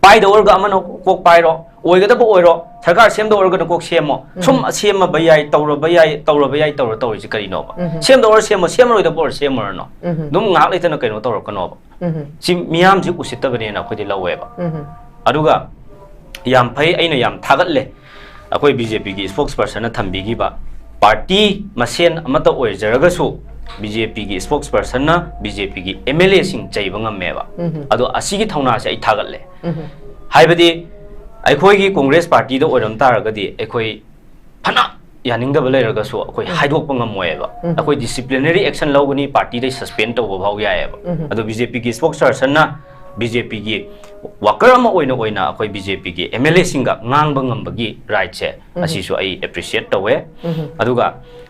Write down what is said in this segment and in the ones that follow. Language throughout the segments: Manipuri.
पाइद और अमन कोक पाइरो ओइगदब ओइरो सरकार सेम द ओरगन कोक सेमो सुम सेम बयाई तौर तौर करिनो सेम द ओर सेम रोइद बोर सेम नो दुम ngak लेतन कइनो तौर कनो सि मियाम जि उसितबने ना खोदि लवेबा अदुगा याम फै अइना याम थागतले अखोय बीजेपी की स्पोक्सपर्सन थंबीगिबा पार्टी मसेन अमत ओइजरगसु बीजेपी की स्पोक्सपर्सन ना बीजेपी की एमएलए सिंग चैबंगमेबा अदो असिगी थौना से आई थागतले हाइबदी अखोई कांग्रेस पार्टी दो ओरम तारगदी अखोई फना यानिंगदब लेरगसु अखोई हाइदोक पंगमोएबा अखोई डिसिप्लिनरी एक्शन लौगनी पार्टी दे सस्पेंड तौबो भाव याएबा अदो बीजेपी की स्पोक्सपर्सन ना बीजेपी की वर्कर अमा ओइना अखोई बीजेपी की एमएलए सिंगा ngang ngambagi right se asisu ai appreciate tawe aduga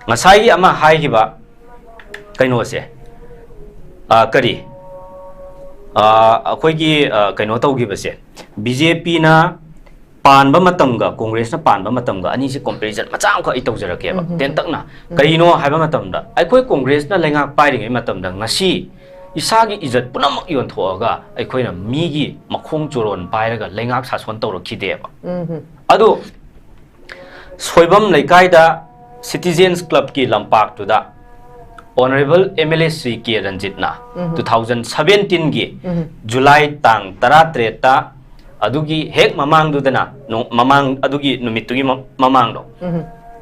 ngasai ama hai hiba kaino se kari अखोई की कहीं तौगिबसे बीजेपी ना पानबा मतमगा कांग्रेस ना पानबा मतमगा अनी से कंपैरिजन मचा अमखा आई तौजरकेबा तेन तकना करिनो हाइबा मतमदा अखोई कांग्रेस ना लेंगा पाइरिङै मतमदा ngasi इसागी इज्जत पुनमक योनथोगा अखोइना मीगी मखोंग चोरोन पाइरगा लेंगाक सासन तौरखिदेबा अदो सोइबम लेकाइदा सिटीजन्स क्लब की लंपाक तुदा Honorable MLA Sri K. Ranjitna 2017 की जुलाई तांग 13 ता अदुगी हेक ममांग दुदना ममांग अदुगी नुमितुगी ममांग दो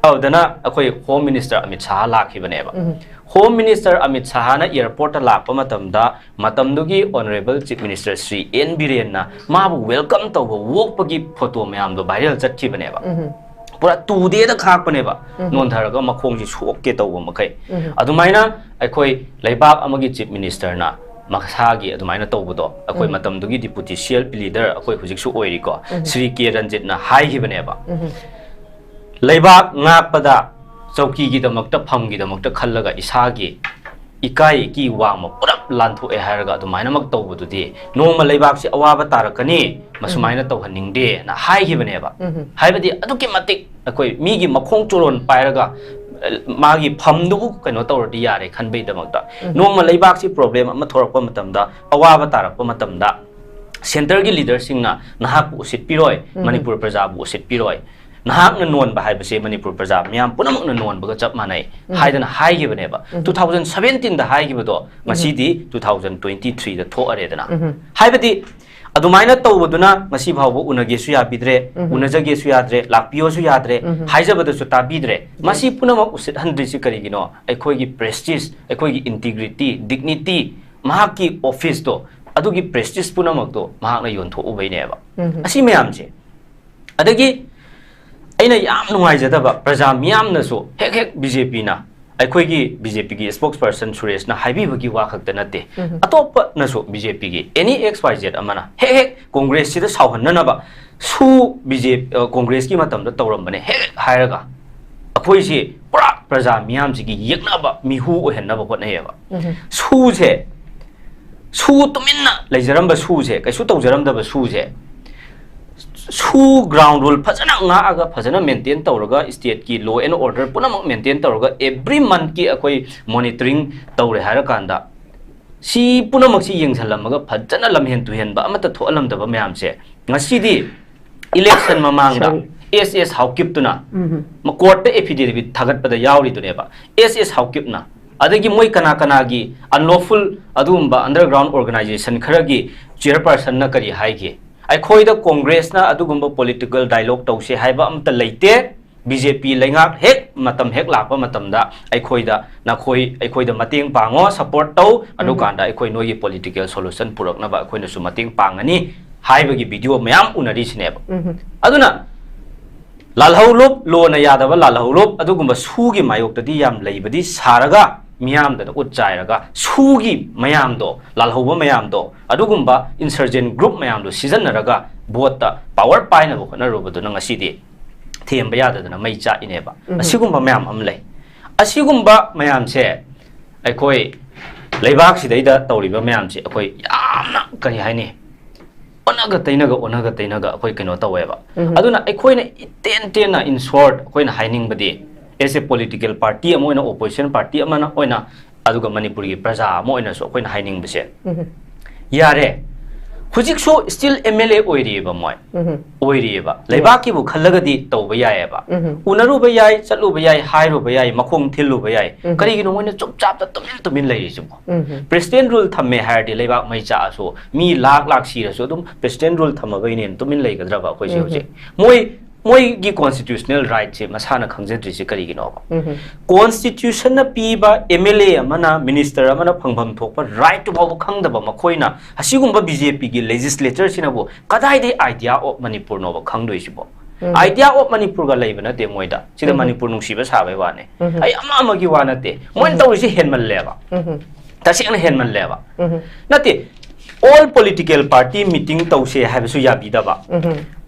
अदना अखोई होम मिनिस्टर अमित शाह लाखिबनेबा होम मिनिस्टर अमित शाह ना एयरपोर्ट लाप मतमदा मतमदुगी honourable chief minister Shri N Biren ना माबु वेलकम तौबो वोकपगी फोटो मयाम दो वायरल चटखिबनेबा पूरा तुदे द खाकपनेबा नोंधरगा मखोंजी सोके तौबो मखै अदुमाइना अखोई लेबाक अमगी चीफ मिनिस्टर ना मखसागी अदुमाइना तौबदो अखोई मतमदुगी डिप्यूटी सीएलपी लीडर अखोई हुजिकसु ओइरिको श्री के रंजित ना हाइगिबनेबा लेबाक ngakpada चौकी की दमकता फमगी दमकता खल्लगा इसागी इकाई की वाम पुरप लांथो ए हारगा अदुमाइना तौबदुदी नोंमा लेबाक से अवाबा तारकनी मसुमाइना तौहनिंगदे ना हाइगिबनेबा हाइबदी अदुकी मतिक अखोई मीगी मखोंग चोरोन पाइरगा मागी फमदुबु कनो तौरदी यारे खनबे दमकता नोंमा लेबाक से प्रॉब्लम अमा थोरकपा मतमदा अवाबा तारकपा मतमदा सेंटर की लीडर सिंगना नहाक उसित पिरोय मणिपुर प्रजाबु उसित पिरोय नहाक नोन बाहायबसे मणिपुर प्रजा म्याम पुनमक नोन बग चप मानै हाइदना हाइगिबनेबा 2017 दा हाइगिबदो मसीदी 2023 दा थोअरेदना हाइबदी अदुमाइना तौबदुना मसी भावबो उनगेसु याबिद्रे उनजगेसु याद्रे लापियोसु याद्रे हाइजबदसु ताबिद्रे मसी पुनमक उसित हंद्रिसि करिगिनो अखोइगी प्रेस्टीज अखोइगी इंटीग्रिटी डिग्निटी महाकी ऑफिस दो अदुगी प्रेस्टीज पुनमक दो महाकना योनथो उबैनेबा असि मयामसे अदगी अइना याम नुंगाइजदबा प्रजा मियामनसु हेक हेक बीजेपी ना अखोइगी बीजेपी की स्पोक्सपर्सन सुरेश ना हाइबीबगी वाखकत नते अतोप नसु बीजेपी की एनी XYZ अमना हेक हेक कांग्रेस सिदा सावहन्ननबा सु बीजेपी कांग्रेस की मतमदा तौरमबने हेक हायरगा अखोइसी पुरा प्रजा मियामसिगी यकनबा मिहु ओहन्नबा होनयेबा सुजे सु तुमिन्ना लेजरमबा सुजे कैसु तौजरमदबा सुजे सु ग्राउंड रूल फजना ngaga फजना मेंटेन तौरगा स्टेट की लॉ एंड ऑर्डर पुनमक मेंटेन तौरगा एवरी मंथ की अकोई मॉनिटरिंग तौरे हार कांदा सी पुनमक सी यंगसलमगा फजना लमहेन तुहेनबा अमत थोअलमदबा मयामसे ngasiदी इलेक्शन ममांगदा SS हाउकिपतुना म कोर्ट एफिडेविट थागतपदा यावरिदुनेबा SS हाउकिपना अदगी मोय कना कनागी अनलॉफुल अदुंबा अंडरग्राउंड ऑर्गेनाइजेशन खरगी चेयरपर्सन न करी हाइगे अखोइदा कांग्रेस ना अदुगुंबा पॉलिटिकल डायलॉग तौसे हाइबा अमता लेते बीजेपी लेंगाक हेक मतम हेक लापा मतमदा अखोइदा नखोइ अखोइदा मतेंग पांगो सपोर्ट तौ अदुकांदा अखोइ नोगी पॉलिटिकल सॉल्यूशन पुरकनबा अखोइना सु मतेंग पांगनी हाइबगी वीडियो मयाम उनरिसिनेबा अदुना लालहौलोप लोना यादबा लालहौलोप अदुगुंबा सुगी मायोक्तदी याम लेबदी सारगा मियामदन उच्चायरगा सुगी मयामदो लालहौबा मयामदो अदुगुंबा इंसर्जेंट ग्रुप मयामदो सीजनरगा बोता पावर पाइनबो खनरबदुना ngasiदी थेमबा याददना मै चा इनेबा असिगुंबा मयाम अमलै असिगुंबा मयामसे अखोइ लेबाक सिदैदा तौरिबा मयामसे अखोइ यामना करि हाइने ओनगा तैनगा अखोइ कनो तवेबा अदुना अखोइना टेन टेन इन शॉर्ट अखोइना हाइनिंगबदी एस ए पॉलिटिकल पार्टी अमोइना ओपोजिशन पार्टी अमना ओइना अदुगा मणिपुर की प्रजा अमोइना सो अखोइना हाइनिंगबसे यारे हुजिक सो स्टिल MLA ओइरिबा मोय ओइरिबा लेबाकी बु खल्लगदी तौबा यायबा उनरुबा याय चलुबा याय हाइरुबा याय मखोंग थिल्लुबा याय करिगिनो मोयना चुपचाप तुमिन लेरिसिबो प्रेसिडेंट रूल थम्मे हारदि लेबा मैचा सो मी लाख लाख सिरसो दुम प्रेसिडेंट रूल थमबैने तुमिन लेगद्राबा अखोइसे होजे मोई की कॉन्स्टिट्यूशनल राइट से मसाना खंगजद्रिसे करिगिनो कॉन्स्टिट्यूशन न पीबा MLA अमना मिनिस्टर अमना फंगभम थोकपा राइट बाबु खंगदबा मखोइना हसिगुंबा BJP की लेजिस्लेचर सिनाबो कदाइदे आइडिया ऑफ मणिपुर नोबा खंगदोइसिबो आइडिया ऑफ मणिपुर गा लेबा नते मोइदा सिदा मणिपुर नुंसिबा साबे वाने आई अमा की वा नते मोइन तौरिसे हेनमल्लेबा तसेंग हेनमल्लेबा नते all political party meeting tause habisu yabidaba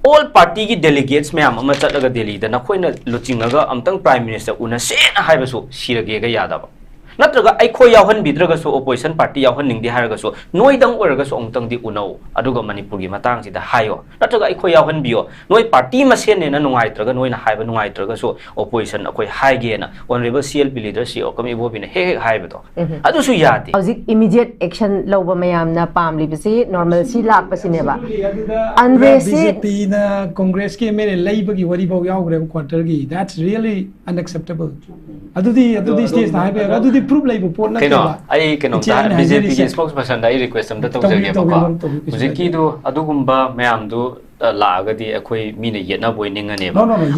all party ki delegates ma'am अमा चलगा दिल्ली दा नखोइना लुचिंगगा अमतंग प्राइम मिनिस्टर उना सेना हाइबसु सिरगे गा यादबा नत्रगा अखो यावहन बिद्रगसु ओपोजिशन पार्टी यावहन निंगदि हारगसु नोइदंग ओरगसु अंगतंगदि उनौ अदुगा मणिपुर की मतंग सिदा हायो नत्रगा अखो यावहन बियो नोइ पार्टी मसेनेना नुंगाइत्रगा नोइना हाइबा नुंगाइत्रगसु ओपोजिशन अखोइ हाइगेना ऑनरेबल CLP लीडर सी ओकम इबोबिना हे हाइबदो अदुसु यादि हौजिक इमीडिएट एक्शन लौबा मयामना पामलिबसि नॉर्मल सी लाकपसिनेबा अनरेसी BJP ना कांग्रेस के मेरे लैबगी वरी बाव यावग्रे क्वार्टर की दैट्स रियली अनएक्सेप्टेबल अदुदी स्टेज ना हाइबे अदुदी प्रूफ लाइब पोट ना केनो आई केनो BJP की स्पोक्सपर्सन दा रिक्वेस्ट हम तौजगे बको हुजिकी दो अदुगुंबा मैम दो लागदी अखोइ मीने येना बोइनिंगने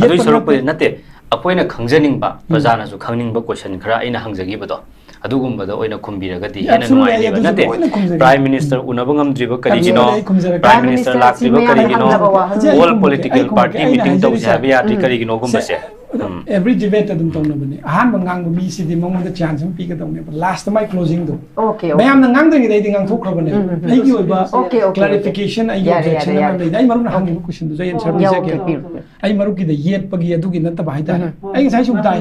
अदुइ सरपदि नते अखोइना खंगजनिंगबा प्रजानासु खंगनिंगबा क्वेश्चन खरा अइना हंगजगिबदो अदुगुंबदा ओइना खुंबिरगदी हेना नुआइनिबा नते प्राइम मिनिस्टर उनबा ngamdriba करिगिनो प्राइम मिनिस्टर लाक्रिबा करिगिनो ऑल पॉलिटिकल पार्टी मीटिंग तौजाबे यात्रि करिगिनो गुंबसे every debate adum tawna ahan bangang mi si di mong da chance am pika tawne last my closing do okay mayam na ngang dai ding ang thokra bane ai gi oiba clarification ai objection am dai ai maru na hang question do jai answer do se ai maru ki da yet pagi adu gi nata bai ta ai sai sum tai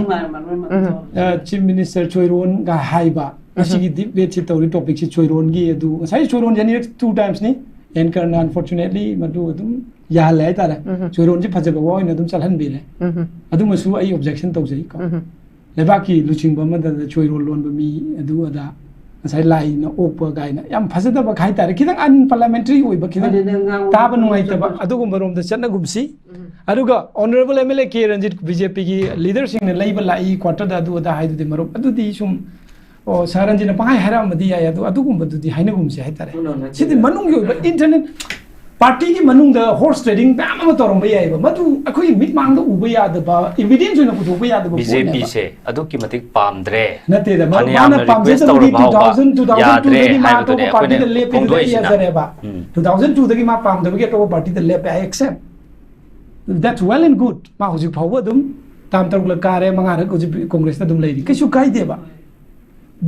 chief minister choiron ga haiba asi gi debate si tawri topic si choiron gi adu sai choiron jani 2 times ni anchor na unfortunately madu adum ya lai ta choiron ji phajaba wa ina adum chalhan bi le adum su ai objection tau jai ko leba ki luching ba ma da choiron lon ba mi adu ada sai lai na okpa gai na yam phajada ba khai ta kidang un parliamentary oi ba kidang ta ba nungai ta ba adu gum rom da chana gumsi aduga honorable MLA K Ranjit BJP ki leader sing ne lai ba lai quarter da adu da hai du de marom adu di sum ओ सारंजी ने पाई हरा मदी या तो अदुगुम बदुदी हाइना गुमसे हाइतारे सिदि मनुंग यो इंटरनेट पार्टी की मनुंग द हॉर्स ट्रेडिंग बाम म तोरम बय याइबा मदु अखोई मिट मांग द उबय यादबा एविडेंस ओइना पुथोक यादबा BJP से अदु की मतिक पामद्रे नते द माना पामजे त 2002 दगी मा तो पार्टी द लेप द याजरेबा 2002 दगी मा पाम दबगे तो पार्टी द लेप I accept that's well and good मा हुजि फाव दुम ताम तरुक ल कारे मंगा र हुजि कांग्रेस न दुम लेरि किसु काई देबा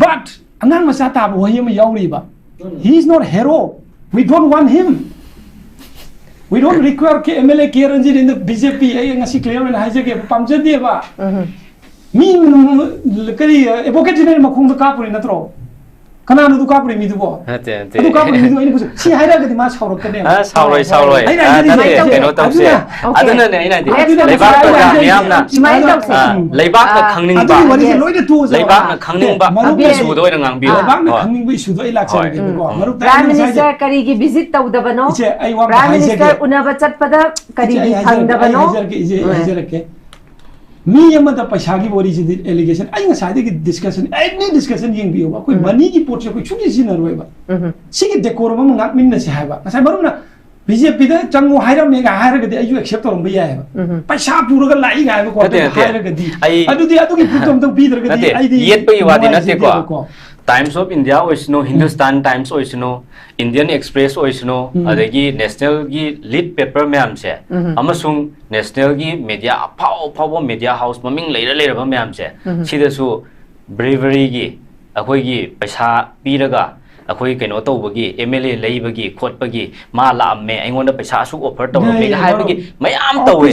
but anang masa tab wo yim yauri ba he is not hero we don't want him we don't require ke MLA K Ranjit in the BJP ai ngasi clear na haje ke pamje de ba mi kari advocate general makhung da kapuri natro kana nu du kapuri mi du bo ate du kapuri mi du ai ni si haira ga di ma saurok kane sauroi nate keno tawse aduna ne ina di leibak ka miyamna leibak na khangning ba leibak na khangning ba isu do ina ngang bi leibak na khangning ba isu do ai lak chari ko maru prime minister kari gi visit tawdabano prime minister unaba chatpada kari gi khangdabano ke मी यम द पैसा की बोरी से एलिगेशन आई न शादी की डिस्कशन एनी डिस्कशन यंग भी होगा कोई मनी की पोर्ट से कोई छुनी सी न रोएबा सिगे डेकोरम म ngak min na से हाइबा नसा मरुम ना BJP दा चंगो हाइरा मेगा हाइरा गदि आयु एक्सेप्ट तोरम बया है पैसा पुरगा लाई गायबा को हाइरा गदि अदुदी अदुगी पुतम तो बीदर गदि आई दी येत पे वादी नते को टाइम्स ऑफ इंडिया ओइसनो हिंदुस्तान टाइम्स ओइसनो इंडियन एक्सप्रेस ओइसनो अदगी नेशनल की लीड पेपर मैम से अमसुंग नेशनल की मीडिया अफाव मीडिया हाउस ममिंग लेरब मैम से सिदसु ब्रेवरी की अखोई की पैसा पीरगा अखोई कनो तौबगी MLA लेबगी खोटबगी मा लामे अइंगोंदा पैसा असु ऑफर तौबगी हाइबगी मयाम तौवे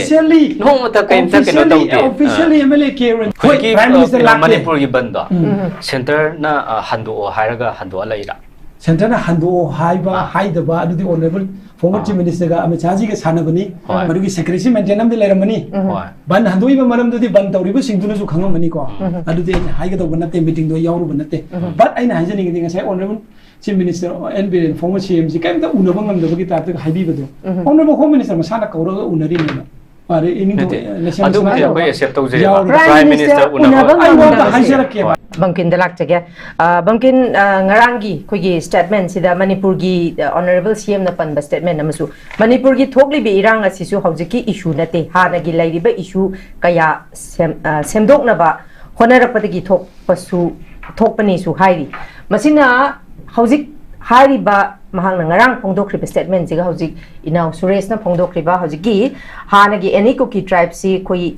नोमता कइंता कनो तौते ऑफिशियली MLA के प्राइम मिनिस्टर लाक मणिपुर की बंदो सेंटर ना हंदो हाइरगा हंदो लैरा सेंटर ना हंदो हाइबा हाइदबा अदुदी ऑनरेबल फॉर्मर चीफ मिनिस्टर का अमित शाह जी के सानबनी मरुगी सेक्रेटरी मेंटेन हम लेरमनी बन हंदोइबा मरम दुदी बन तौरिबो सिंगदुनसु खंगमनी को अदुदी हाइगा तौबा नते मीटिंग दो यावरुबा नते बट आइना हाइजनिंग दिंग साइ honourable Chief Minister N. Biren former CM si kaimta unaba ngamdabagi taipta haibibado. Honorable Home Minister masana kauraga unarineba. Pare ini adu ko accept tawje Prime Minister unaba hajarake Bangkin dalak chage bangkin ngarangi khogi statement sida Manipur gi honorable CM na panba statement namasu Manipur gi thokli be irang asisu hojiki issue nate hana gi lairiba issue kaya semdok na ba honarakpadagi thok pasu thokpani su hairi masina hojik hari ba mahang ngarang phongdokriba statement jiga hojik inau Suresh na phongdokriba hojiki hana gi any cookie tribe si khoi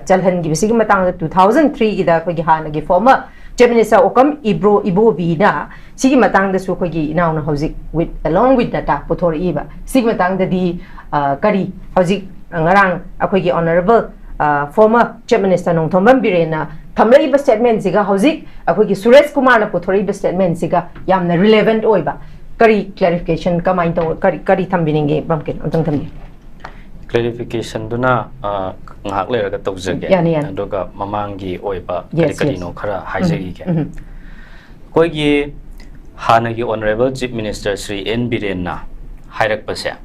chalhan gi bisigi matang 2003 gi da khoi gi hana gi former Chief Minister Okam Ibo Bina sigi matang da su khoi gi inau na hojik with along with data pothor iba sigi matang da di kari hojik ngarang akhoi gi honorable former Chief Minister Nongthombam Birena thamlai ba statement siga hojik akhoi gi Suresh Kumar na pothori ba statement siga yamna relevant oiba kari clarification kamai to kari thambininge bamkin ontang thambi clarification duna ngak le ga tawjage aduga mamangi oiba kari kari no khara haijagi ke koi gi hana gi honorable Chief Minister Sri N Biren na hairak pase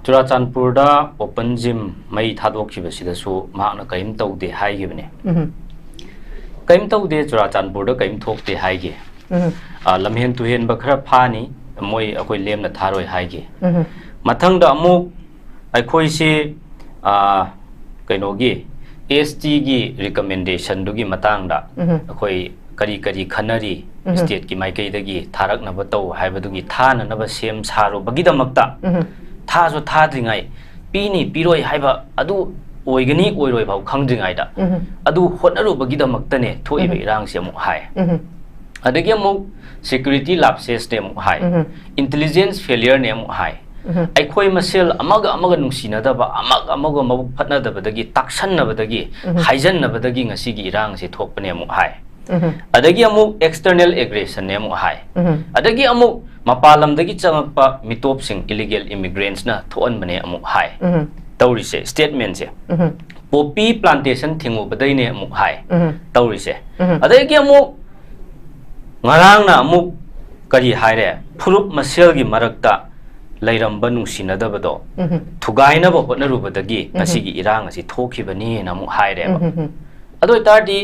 Churachandpur da open gym mai thadok ki basida su ma na kaim tawde hai gi bane kaim tawde Churachandpur da kaim thokte hai gi lamhen tu hen ba khara phani moi akoi lem na tharoi hai gi mathang da amuk aikoi se kaino gi ST gi recommendation du gi matang da akoi kari kari khanari state ki maikai da gi tharak na ba taw hai ba du gi thana na ba sem saro bagi da makta tha so tha dringai pini piroi hai ba adu oigani oiroi bau khangdringai da adu honaru bagi da makta ne thoi be rang se mu hai adagi mu security lapses ne mu hai intelligence failure ne mu hai aikoi masel amaga nungsina da ba amaga mabu phatna da badagi taksan na badagi haijan na badagi ngasi gi irang se thokpane mu hai adagi amu external aggression ne mu hai adagi amu mapalam dagi changakpa mitop sing illegal immigrants na thoan bane amu hai tawri se statement se poppy plantation thingu badai ne amu hai tawri se adagi amu ngarang na amu kari haire phurup masel gi marakta lairamba nungsinadabado thugainaba hotnarubadagi ngasigi irang asi thokibani na mu haire ado tardi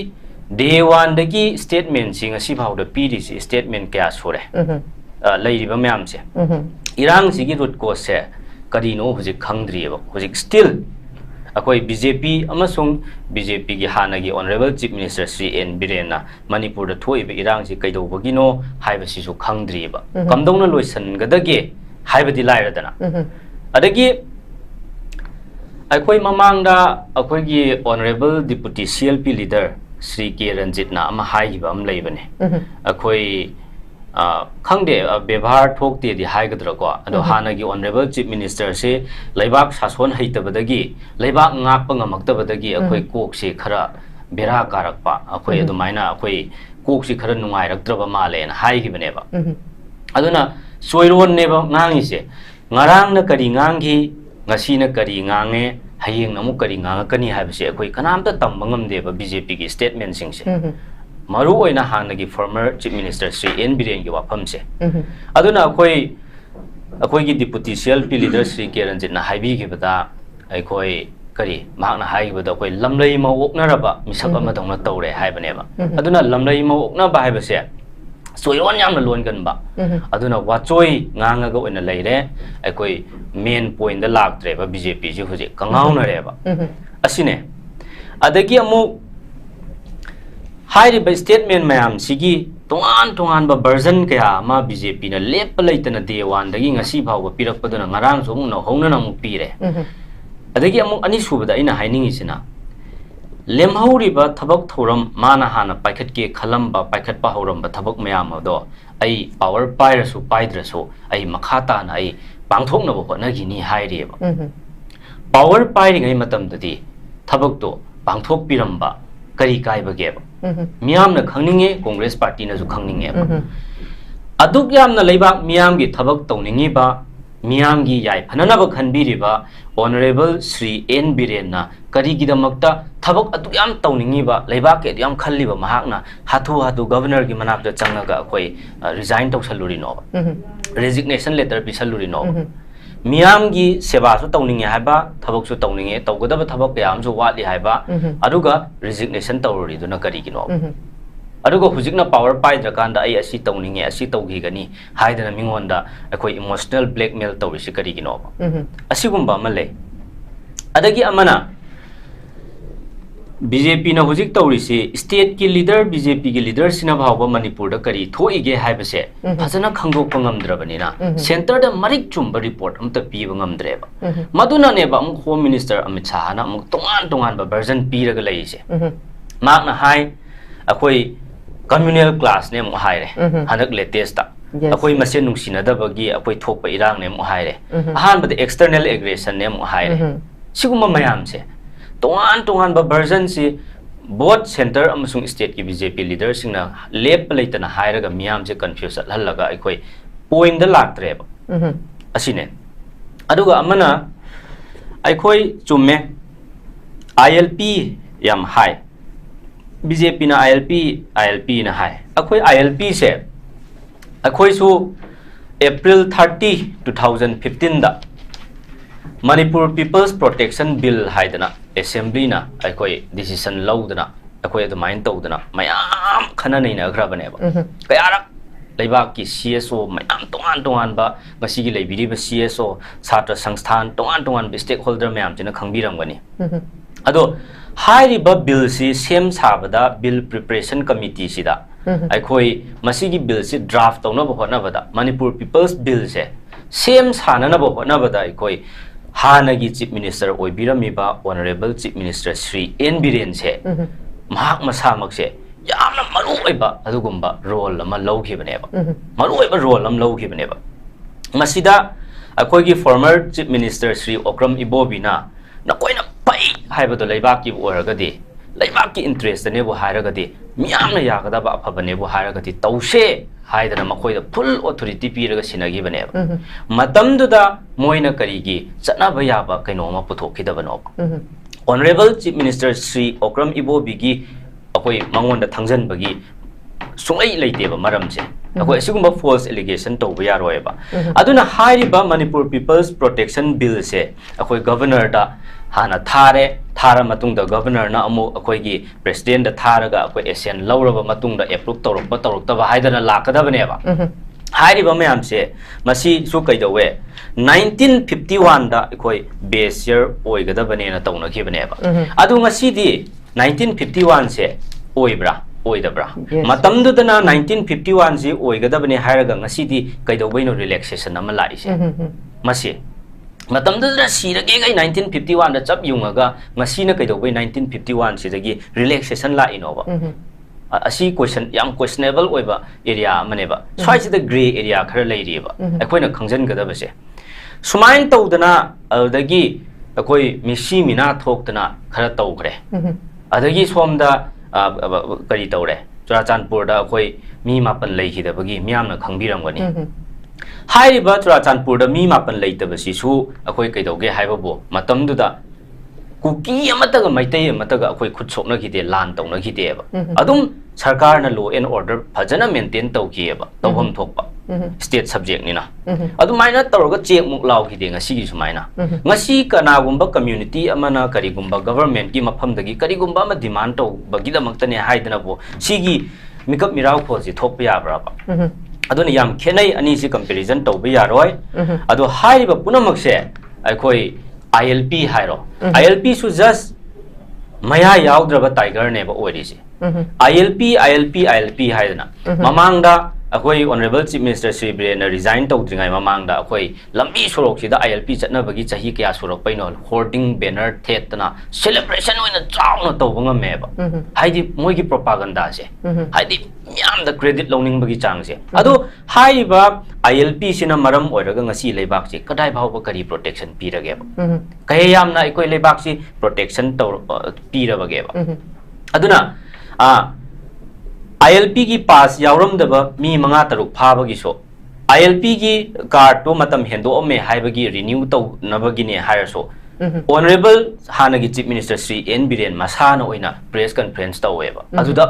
day 1 dagi statement sing asi phawda piri si statement kya sore lairiba myam se irang sigi root cause se kadino hujik khangdrieba hujik still akoi BJP amasung BJP gi hanagi honorable Chief Minister Sri N Birena Manipur da thoibe irang si kaidobagino haiba si su khangdrieba kamdongna loisan gadage haibadi lairadana adagi aikoi mamangda akoi gi honorable deputy CLP leader Sri K Ranjit na ama haiba am leibane akoi khangde bebhar thokte di haigadra ko ado hanagi honorable Chief Minister se laibak sason haitabadagi laibak ngakpa ngamaktabadagi akoi kok se khara bera karakpa akoi adumaina akoi kok se khara nungairaktraba male na haigibane ba aduna soiron neba ngangi se ngarang na kari ngangi ngasi na kari ngange hayeng namu kari ngangakani haibse akoi kanamta tambangam deba BJP gi statement sing se maru oina hanagi former Chief Minister Sri N Biren gi wafam se aduna akoi gi deputy CLP leader Sri K Ranjit na haibi gi bada akoi kari mahna hai bada akoi lamlai ma oknaraba misab ama dongna tawre haibane ba aduna lamlai ma okna ba haibse soiron yamna lon kan ba aduna wachoi ngangaga oina leire akoi main point da lagtre ba BJP ji huje kangauna re ba asine adagi amu hairi ba statement mayam sigi tongan ba version kaya ma BJP na lep laitana dewan dagi ngasi bhaw ba pirak paduna ngarang so na hongna na mu pire adagi amu ani subada ina hainingi sina lemhauri ba thabak thoram mana hana paikhat ke khalamba paikhat pa horam ba thabak mayam ado ai power paira su paidra so ai makhata na ai pangthok na bo na gini hairi ba power pairing ai matam dadi thabak to pangthok piramba kari kai ba ge ba miyam na khangninge Congress party na su khangninge ba aduk yam na leibak miyam gi thabak tawningi ba मियामगी याय फननब खनबिरिबा ऑनरेबल श्री एन बिरेन करीगिदमक्ता थबक अदुयाम तौनिंगिबा लेबाक के याम खल्लिबा महाकना हाथु हाथु गवर्नर की मनाकदा चंगगा अखोई रिजाइन तौसलुरिनो रेजिग्नेशन लेटर पिसलुरिनो मियामगी सेवासु तौनिंगे हाबा थबकसु तौनिंगे तौगदब थबक कयामसु वाटली हाबा अदुगा रेजिग्नेशन तौरुरिदुना करीगिनो अदुगा हुजिकना पावर पाइद्रकांदा आई असि तौनिंगे असि तौगिगनी हाइदना मिंगोंदा अखोई इमोशनल ब्लैकमेल तौरिसि करीगिनो असिगुंबा मले अदगी अमना बीजेपी ना हुजिक तौरिसि स्टेट की लीडर बीजेपी की लीडर सिना भाव मणिपुर करी थोइगे हाइबसे फजना खंगोक ngамद्रबनिना सेंटर द मरिक चुंब रिपोर्ट अमत पीब ngамद्रेबा मदुना नेबा होम मिनिस्टर अमित शाह ना तोंगान तोंगान वर्जन पीरग लइसे माकना हाई अखोई कम्युनल क्लास ने मु हाइरे हनक लेटेस्ट ता अखोई मसे नुंसिनदबगी अखोई थोप इरांग ने मु हाइरे अहानबद एक्सटर्नल एग्रेशन ने मु हाइरे सिगुम मयाम से तोंगान तोंगान वर्जन से बोथ सेंटर अमसुंग स्टेट की बीजेपी लीडर सिंगना लेप लेतना हाइरगा मियाम से कंफ्यूज हल्लगा अखोई पॉइंट द लाक्ट्रेब असिने अदुगा अमना अखोई चुम्मे आईएलपी याम हाई बीजेपी ना आईएलपी ना हाई अखोई आईएलपी से अखोई सु अप्रैल 30 2015 दा मणिपुर पीपल्स प्रोटेक्शन बिल हाइदना असेंबली ना अखोई डिसीजन लौदना अखोई अदुमाइन तौदना मयाम खना नैना अग्रबनेबा कयारक लेबाक की सीएसओ मयाम तोंगान तोंगान बा मसीगी लेबिरिबा सीएसओ छात्र संस्थान तोंगान तोंगान स्टेक होल्डर मयाम जिना खंगबिरमगनी अदो हाइरिबा बिल सी सेम साबदा बिल प्रिपरेशन कमिटी सिदा अखोई मसीगी बिल सी ड्राफ्ट तौनब होनबदा मणिपुर पीपल्स बिल से सेम साननब होनबदा अखोई हानगी चीफ मिनिस्टर ओइबिरमिबा honourable chief minister Shri N Biren से महाक मसामक से यामना मरुओइबा अदुगुंबा रोल अमा लौखिबनेबा मरुओइबा रोल अम लौखिबनेबा मसिदा अखोईगी former chief minister Shri Okram इबोबिना नकोइना पई हाइबदो लेबाकी ओरगदि लेबाकी इंटरेस्ट नेबो हाइरगदि मियामना यागदबा अफबनेबो हाइरगदि तौसे हाइदना मखोइदा फुल ऑथोरिटी पीरगा सिनगिबनेबा मतमदुदा मोइना करीगी चनाबा याबा कैनोमा पुथोखिदबनो honourable chief minister Shri Okram इबोबिगी अखोई मंगोंदा थंगजनबगी सुंगै लेतेबा मरमसे अखोई असिगुंबा फॉल्स एलिगेशन तौबा यारोयबा अदुना हाइरिबा मणिपुर पीपल्स प्रोटेक्शन बिल से अखोई गवर्नर दा हाना थारे थारा मतुंगदा गवर्नर ना अमु अखोईगी प्रेसिडेंट दा थारगा अखोई एसेन लौरबा मतुंगदा एप्रूव तौरक्तबा हाइदना लाकदबनेबा हाइरिबा मयाम से मसी सु कैदवे 1951 दा अखोई बेस ईयर ओइगदबनेना तौनखिबनेबा अदु ngasiदी 1951 से ओइब्रा ओइदब्रा मतमदुदना 1951 से ओइगदबने हाइरगा ngasiदी कैदवैनो रिलैक्सेशन अमा लाइसे मसी मतमदुदना सिरगे 1951 दा चप युंगगा ngasiना कैदवै 1951 सिदगी रिलैक्सेशन लाइनोबा असी क्वेश्चन याम क्वेश्चनेबल ओइबा एरिया मनेबा स्वाइसिदा ग्रे एरिया खर लेरिबा अखोइना खंजनगदबसे सुमाइन तौदना अदगी अखोई मिसी मिना थोक्तना खर तौग्रे अदगी सोमदा करी तौरे चुराचानपुरदा अखोई मी मापन लेखिदबगी मियामना खंगबिरमगनी हाइरिबा चुराचानपुरदा मी मापन लेतबसिसु अखोई कैदौगे हाइबबो मतमदुदा कुकी अमतगा मैतै अमतगा अखोई खुद सोकनखिदे लान तौनखिदेबा अदुम सरकारना लॉ एंड ऑर्डर फजना मेंटेन तौखिएबा तौहम थोकपा स्टेट सब्जेक्ट निना अदुमाइना तौरगा चेक मुक लाउखिदे ngasiगी सुमाइना ngasi कनागुंबा कम्युनिटी अमना करिगुंबा गवर्नमेंट की मफमदगी करिगुंबा म डिमांड तौबगिदमक्तने हाइदनबो सिगी मिकअप मिराव खोजि थोकपा याब्राबा अदुना याम खेनै अनि सि कंपैरिजन तौबा यारोय अदु हाइरिबा पुनमक्से अखोई ILP हाइरो ILP सु जस्ट मया याउद्रबा टाइगर नेबा ओरिसि ILP हाइदना ममांगदा अखोई honourable chief minister Shri Biren resign तौद्रिंगाय ममांगदा अखोई लंबी सोरोकसिदा ILP चटनबगी चाही कया सोरोकपैनो होर्डिंग बैनर थेतना सेलिब्रेशन ओइना चाउना तौबंगमेबा हाइदि मोइगी प्रोपागंडा से हाइदि म्याम द क्रेडिट लोनिंगबगी चांगसे अदो हाइबा ILP सिना मरम ओइरगा ngasi लेबाकसे कदाय भावबा करी प्रोटेक्शन पीरगेबा कहे यामना अखोई लेबाकसी प्रोटेक्शन तौ पीरबगेबा अदुना ILP की पास यावरमदबा मी 5 तरुक फाबगी सो ILP gi card to matam hendo ome haibagi renew to nabagine hire so honorable hanagi chief minister Sri N Biren masana oina press conference to weba aduda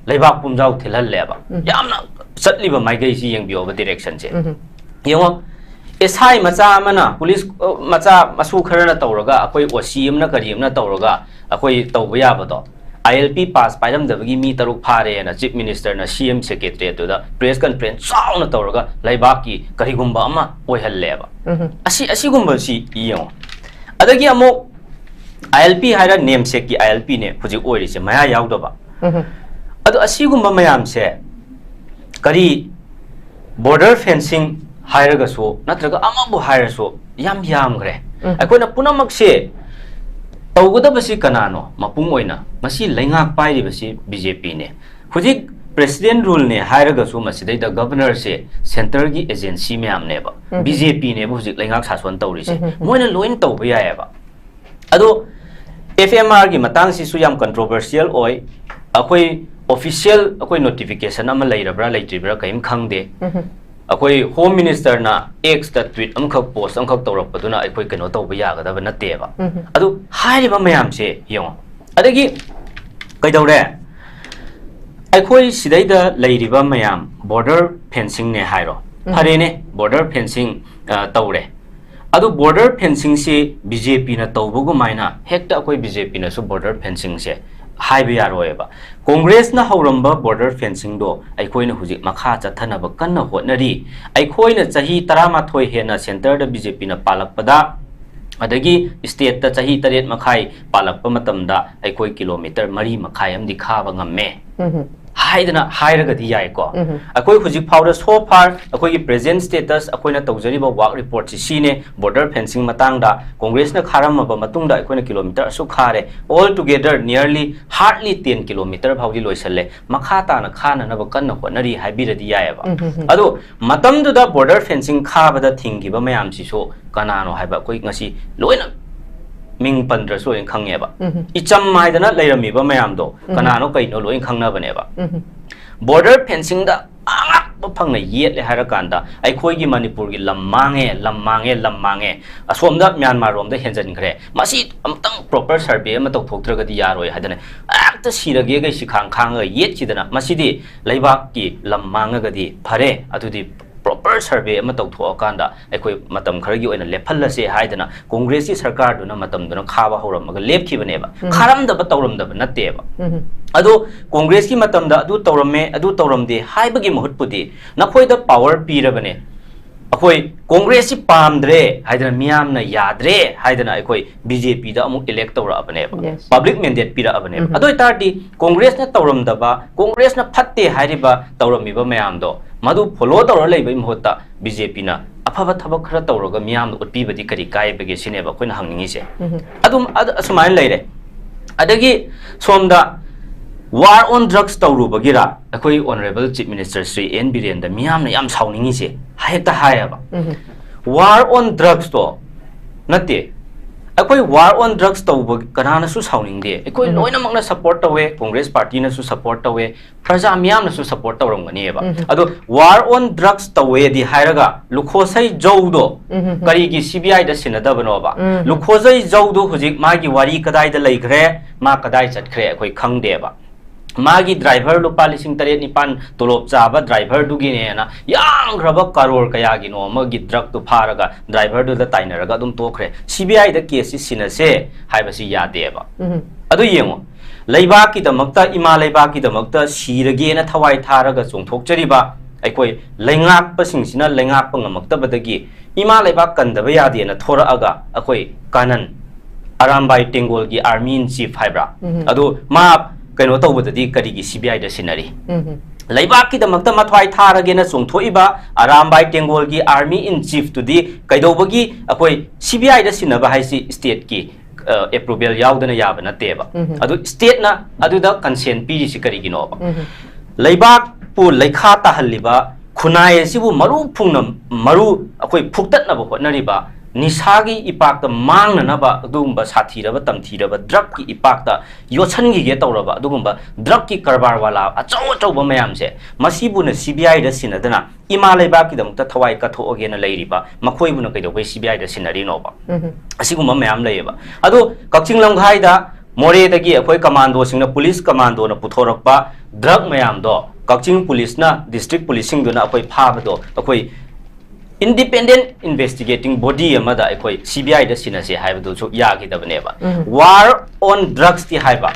leibak pumjau thilhal leba yamna satliba maigai si yengbiyo ba direction je yengo SI macha amana police macha masu kharana tawraga akoi OCM na karim na tawraga akoi tawba yaba do ILP pass pairam dabagi mi taruk phare na chief minister na CM secretary to da press conference sauna tawraga leibak ki karigumba ama oihalleba asi gumba si yengo adagi amo ILP haira namesake ki ILP ne huji oiri se maya yaudaba adu asigumba mayam se kari border fencing hairaga so natraga amabu haira so yam gre akoina punamak se tawgada basi kanano mapung oina masi laingak pairi basi BJP ne huji president rule ne hairaga so masidai da governor se center gi agency myam ne ba BJP ne huji laingak sason tawri se moina loin tawba ya ba ado FMR gi matang si su yam controversial oi akoi official akoi notification ama lairabra laitribra kaim khangde akoi home minister na X ta tweet amkhak post amkhak tawrak paduna akoi keno tawba yagadaba natte ba adu hairiba mayam se yong adagi kaidawre akoi sidai da lairiba mayam border fencing ne hairo phare ne border fencing tawre adu border fencing se BJP na tawbugu maina hekta akoi BJP na su border fencing se haiba yaroeba Congress na hauramba border fencing do aikoina huji makha chathanaba kanna hotnari aikoina chahi 13 hena center da BJP na palakpada adagi state ta chahi 8 makhai palakpa matamda aikoi kilometer 3 makhai amdi khaba ngamme haidana hairaga di yai ko akoi huji phawda so far akoi gi present status akoi na tawjari ba work report si sine border fencing matang da Congress na kharam ba matung da akoi na kilometer asu khare all together nearly hardly 10 kilometer phawdi loisalle makha ta na khana na ba kanna honari haibira di yai ba ado matam du da border fencing khaba da thingi ba mayam si so kanano haiba akoi ngasi loina ming pandra so in khangye ba icham maidana lairami ba mayam do kanano kaino loin khangna bane ba border fencing da angak ba phangna yet le harakanda ai khoi gi Manipur gi lammange asomda Myanmar rom da henjan khre masi amtang proper survey ma tok thoktraga di yaroi hadane akta sirage gai sikhang khanga yet chidana masidi laibak ki lammanga ga di phare atudi proper survey ama tawthokanda aikoi matam kharagi oina lephallase haidana Congress ki sarkar duna matam duna khaba horamaga lepkhibane ba kharamdaba tawramdaba natte ba ado Congress ki matam da adu tawramde haibagi mahutpudi nakhoi da power pirabane akoi Congress si pamdre haidana miyamna yadre haidana aikoi BJP da amuk elect tawra abane ba public mandate pira abane ado itardi Congress na tawramdaba Congress na phatte hairiba tawrami ba mayam do madu follow tawra leibai mohta BJP na afaba thabak khara tawraga miyam utpi badi kari kai bege sine ba koina hangningi se adum asumai leire adagi somda war on drugs tawru bagira akoi honorable chief minister Sri N Biren da miyam na yam sauningi se haita hayaba war on drugs to natte akoi war on drugs tawba kanana su sauningde akoi loina makna support tawe Congress party na su support tawe praja miyam na su support tawramgani ba ado war on drugs tawe di hairaga lukhosai jawdo kari gi CBI da sinadabano ba lukhosai jawdo hujik magi wari kadai da leigre ma kadai chatkhre akoi khangde ba magi driver lupa lising 7-9 tolop chaba driver du gi ne na yang graba karor kaya gi no ma gi drug tu pharaga driver du da tainaraga dum tokre CBI da case sinase haibasi yade ba adu yengo leiba ki damakta ima leiba ki damakta sirage na thawai tharaga chongthokchari ba aikoi leingak pasing sina leingak pangamakta badagi ima leiba kandaba yade na thora aga akoi kanan Arambai Tengol gi army in chief haibra adu ma kaino tawbadadi karigi CBI da sinari laibak ki damakta mathwai tharage na chongthoiba Arambai Tengol gi army in chief tudi kaidobagi akoi CBI da sinaba haisi state ki approval yaudana yaba na teba adu state na adu da consent piri si karigi no laibak pu laikha ta haliba khunai sibu maru phungna maru akoi phuktat na bo honari ba निसागी इपाक मांगनबा अदुगुंबा साथीरबा तमथीरबा ड्रग की इपाक योछनगी गे तौरबा अदुगुंबा ड्रग की कारबार वाला अचौ अचौबा मयामसे मसीबुना सीबीआई दा सिनदना इमा लेबाकी दमता थवाई कथोगेना लेरिबा मखोइबुना कैदोबै सीबीआई दा सिनरिनोबा असिगुंबा मयाम लेबा अदो कक्चिंग लंघाइदा मोरेदगी अखोई कमांडो सिंगना पुलिस कमांडो ना पुथोरकपा ड्रग मयाम दो कक्चिंग पुलिस ना डिस्ट्रिक्ट पुलिसिंग दुना अखोई फाबदो अखोई independent investigating body amada akoi CBI da sinase haibadu so yagi dabneba war on drugs ti haiba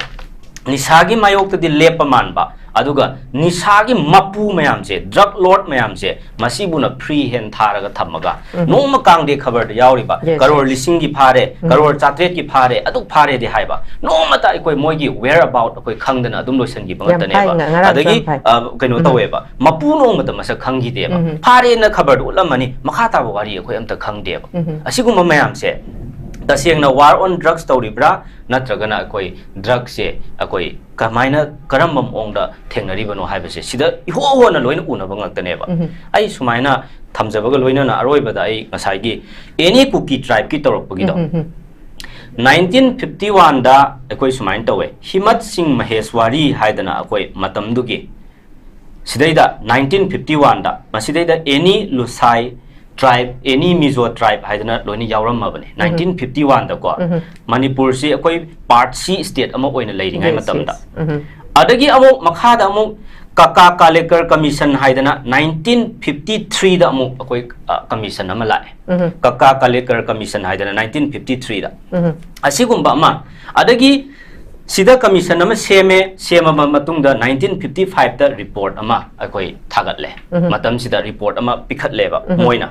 nisagi mayok ta di lepa manba aduga nisagi mapu mayam se drug lord mayam se masibuna free hand tharaga thamaga noma kang de khabar da yauri ba karor lising gi phare karor chatret gi phare adu phare de haiba noma ta akoi moigi where about akoi khangdana adum loisan gi bangat ne ba adagi kaino tawe ba mapu noma ta masa khangi de ba phare na khabar du lamani makha ta wari akoi amta khang de ba asiguma mayam se तसेंगना वार ऑन ड्रग्स तौरीब्रा नत्रगना अकोई ड्रग से अकोई कमाइना करम ममोंगदा थेंगनरिबनो हाइबसे सिदा इहो होना लोइन उनबा ngaktaनेबा आई सुमाइना थमजबगा लोइना ना अरोइबदा आई ngसाइगी एनी कुकी ट्राइब की तौरपगी दो 1951 दा अकोई सुमाइन तवे हिमत सिंह महेश्वरी हाइदना अकोई मतमदुगी सिदैदा 1951 दा मसिदैदा any Lushai tribe any Mizo tribe haidana loini yawram mabane 1951 da ko Manipur si akoi part C state ama oina leiringai matam da adagi amu makha da amu Kaka Kalekar Commission haidana 1953 da amu akoi commission ama lae Kaka Kalekar Commission haidana 1953 da asigumba ama adagi Sida commission nama sema matungda 1955 da report ama akoi thagatle matam sida report ama pikhatle ba moina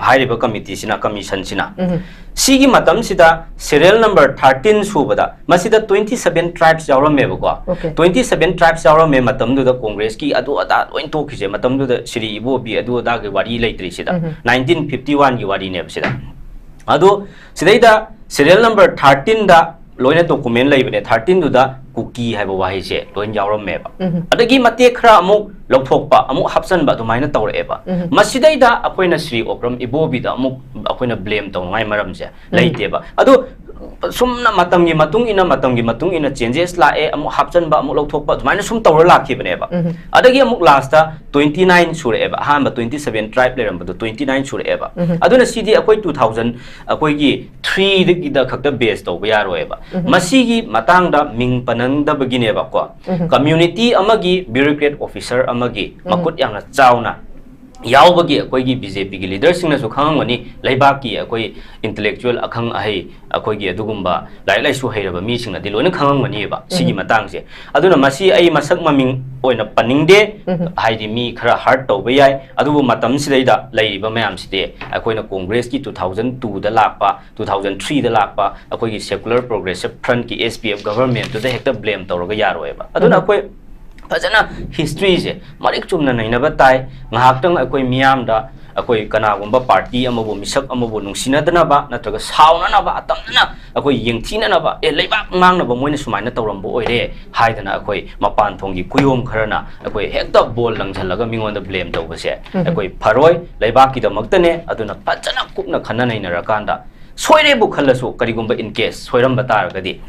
hairiba committee sina commission sina sigi matam sida serial number 13 subada masida 27 tribes yawrame ba ko 27 tribes yawrame matam du da congress ki adu ada loin to khije matam du da Sri Ibo bi adu da ge wari leitri sida 1951 gi wari ne sida adu sidaida serial number 13 da loina document laibane 13 du da cookie haiba wahi se loin yawram meba adagi mate khra amu lokthokpa amu hapsan ba dumaina tawreba masidai da akoina Sri Okram Ibobi da amu akoina blame tawngai maram se laiteba adu sumna matamgi matung ina changes la e amu hapsan ba amu lokthokpa dumaina sum tawra lakhibane ba adagi amu last ta 29 sure eba ha ba 27 tribe leram ba 29 sure eba aduna cd akoi 2000 akoi gi 3 gi da khakta base to ba yaro eba masigi matang da ming panang da begine ba ko community amagi bureaucrat officer amagi makut yang na chauna यावबगी अकोई बीजेपी की लीडर सिंह नसु खंगमनी लेबाकी अकोई इंटेलेक्चुअल अखंग अहे अकोई अदुगुंबा लाइक लाइसु हैरबा मी सिंह नदि लोइन खंगमनी बा सिगी मतंग से अदुना मसी आई मसक ममिंग ओइना पनिंगदे हाइदि मी खरा हार्ट तौबा याय अदुबु मतम सिदैदा लैरिबा मयाम सिदे अकोइना कांग्रेस की 2002 दा लापा 2003 दा लापा अकोई सेक्युलर प्रोग्रेसिव फ्रंट की एसपीएफ गवर्नमेंट तो हेक्टर ब्लेम तौरगा यारोयबा अदुना अकोई फजना हिस्ट्री से मरिक चुमना नैनबा ताई ngahaktung akoi miyam da akoi kanagumba party amabu misak amabu nungsinadnaba natraga saunanaba atamna akoi yengthinanaba e leibak mangnaba moina sumaina tawrambo oire haidana akoi mapan thongi kuyom kharana akoi hekta bol langthalaga mingonda blame tawbase akoi pharoi leibak ki damaktane aduna fajana kupna khanna nainarakanda soire bu khallasu karigumba in case soiram bataragadi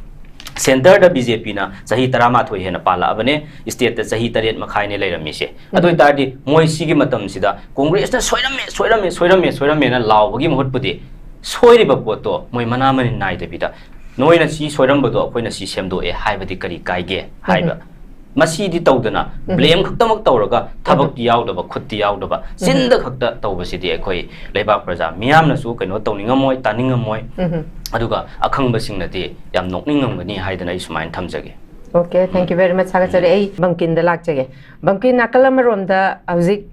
centre the BJP ना सही तरामा थोई हेना पाला अबने स्टेट द सही तरेत मखाई ने लेरमी से अदोय तारदि मोय सिगी मतम सिदा कांग्रेस ना सोइरमे ना लावबगी महत्पुदि सोइरिबा पोतो मोय मना मनि नाइ दबिदा नोइना सी सोइरमबदो अखोइना सी सेमदो ए हाइबदि करी काइगे हाइबा मसीदी तौदना ब्लेम खक्तमक तौरगा थबक यावदबा खुत्ति यावदबा सिंद खक्ता तौबसिदि अखोइ लेबाक प्रजा मियामनसु कइनो तौनिंगमोय तानिंगमोय अदुगा अखंगबसिंगनदि याम नोकनिंगमगनि हाइदना इसुमाइन थमजगे Okay, thank you very much. Sagachare ai bangkin da lakjage. Bangkin nakalarom da auzik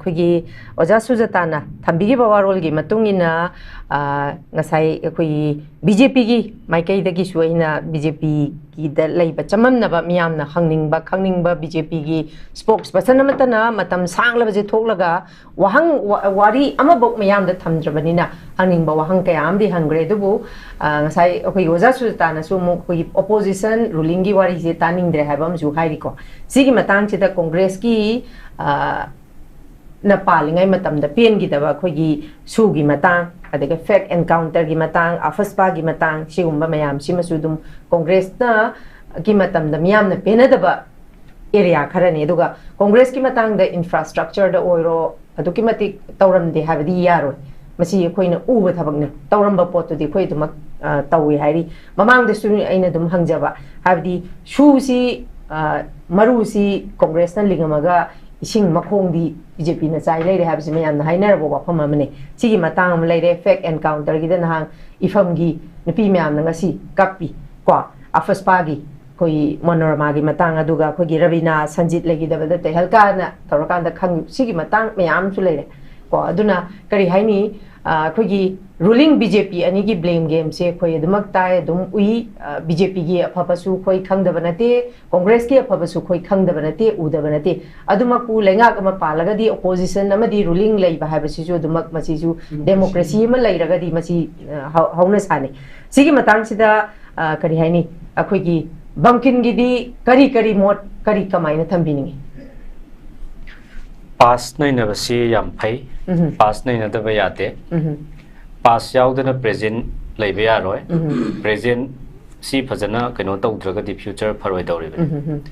khugi oja sujatana thambigi bawarol gi matungina ngasai khugi BJP gi maikai da gi suina BJP gi da leiba chamamna ba miyamna khangning ba BJP gi spokesperson amatana matam sangla je thoklaga wahang wari amabok miyam da thamdrabanina hangning ba wahang kayam di hangre dubu ngasai khugi oja sujatana su mu khugi opposition ruling gi wari je taning dre habam ju hairi ko sigi matang chida congress ki na palingai matam da pen gi daba khoi gi su gi matang adaga fake encounter gi matang afaspa gi matang sigumba mayam simasu dum congress na gi matam da miyam na pena daba area kharani aduga congress ki matang da infrastructure da oiro aduki mati tawram de habdi yaro masi khoina uba thabak ne tawram ba pot di khoi dum tawi hairi mamang de sunu aina dum hangjaba habdi shu si maru si congress na lingamaga ising makhong di BJP na chai leire habsi mayam na hainer bo wafam amane sigi matang am leire fake encounter gi den hang ifam gi nupi mayam na ngasi kapi kwa afaspa gi koi monorama gi matang aduga khoi gi Ravina Sanjit legi da bada te halka na tawrakan da khang sigi matang mayam su leire ko aduna kari haini khoi gi ruling BJP ani gi blame game se khoi adumak tai dum ui BJP gi aphapasu khoi khang da banate congress ki aphapasu khoi khang da banate u da banate adumak pu lenga ma palaga di opposition amadi ruling lei ba habasi ju adumak masi ju democracy ma lei raga di masi hauna sane sigi matang sida kari haini akhoi gi bangkin gi di kari mot kari kamai na thambini pass nai na basi yam phai pass nai na da ba yate pass yaudana present leibe ya roi present si phajana kaino tawdraga di future pharoi dawri ben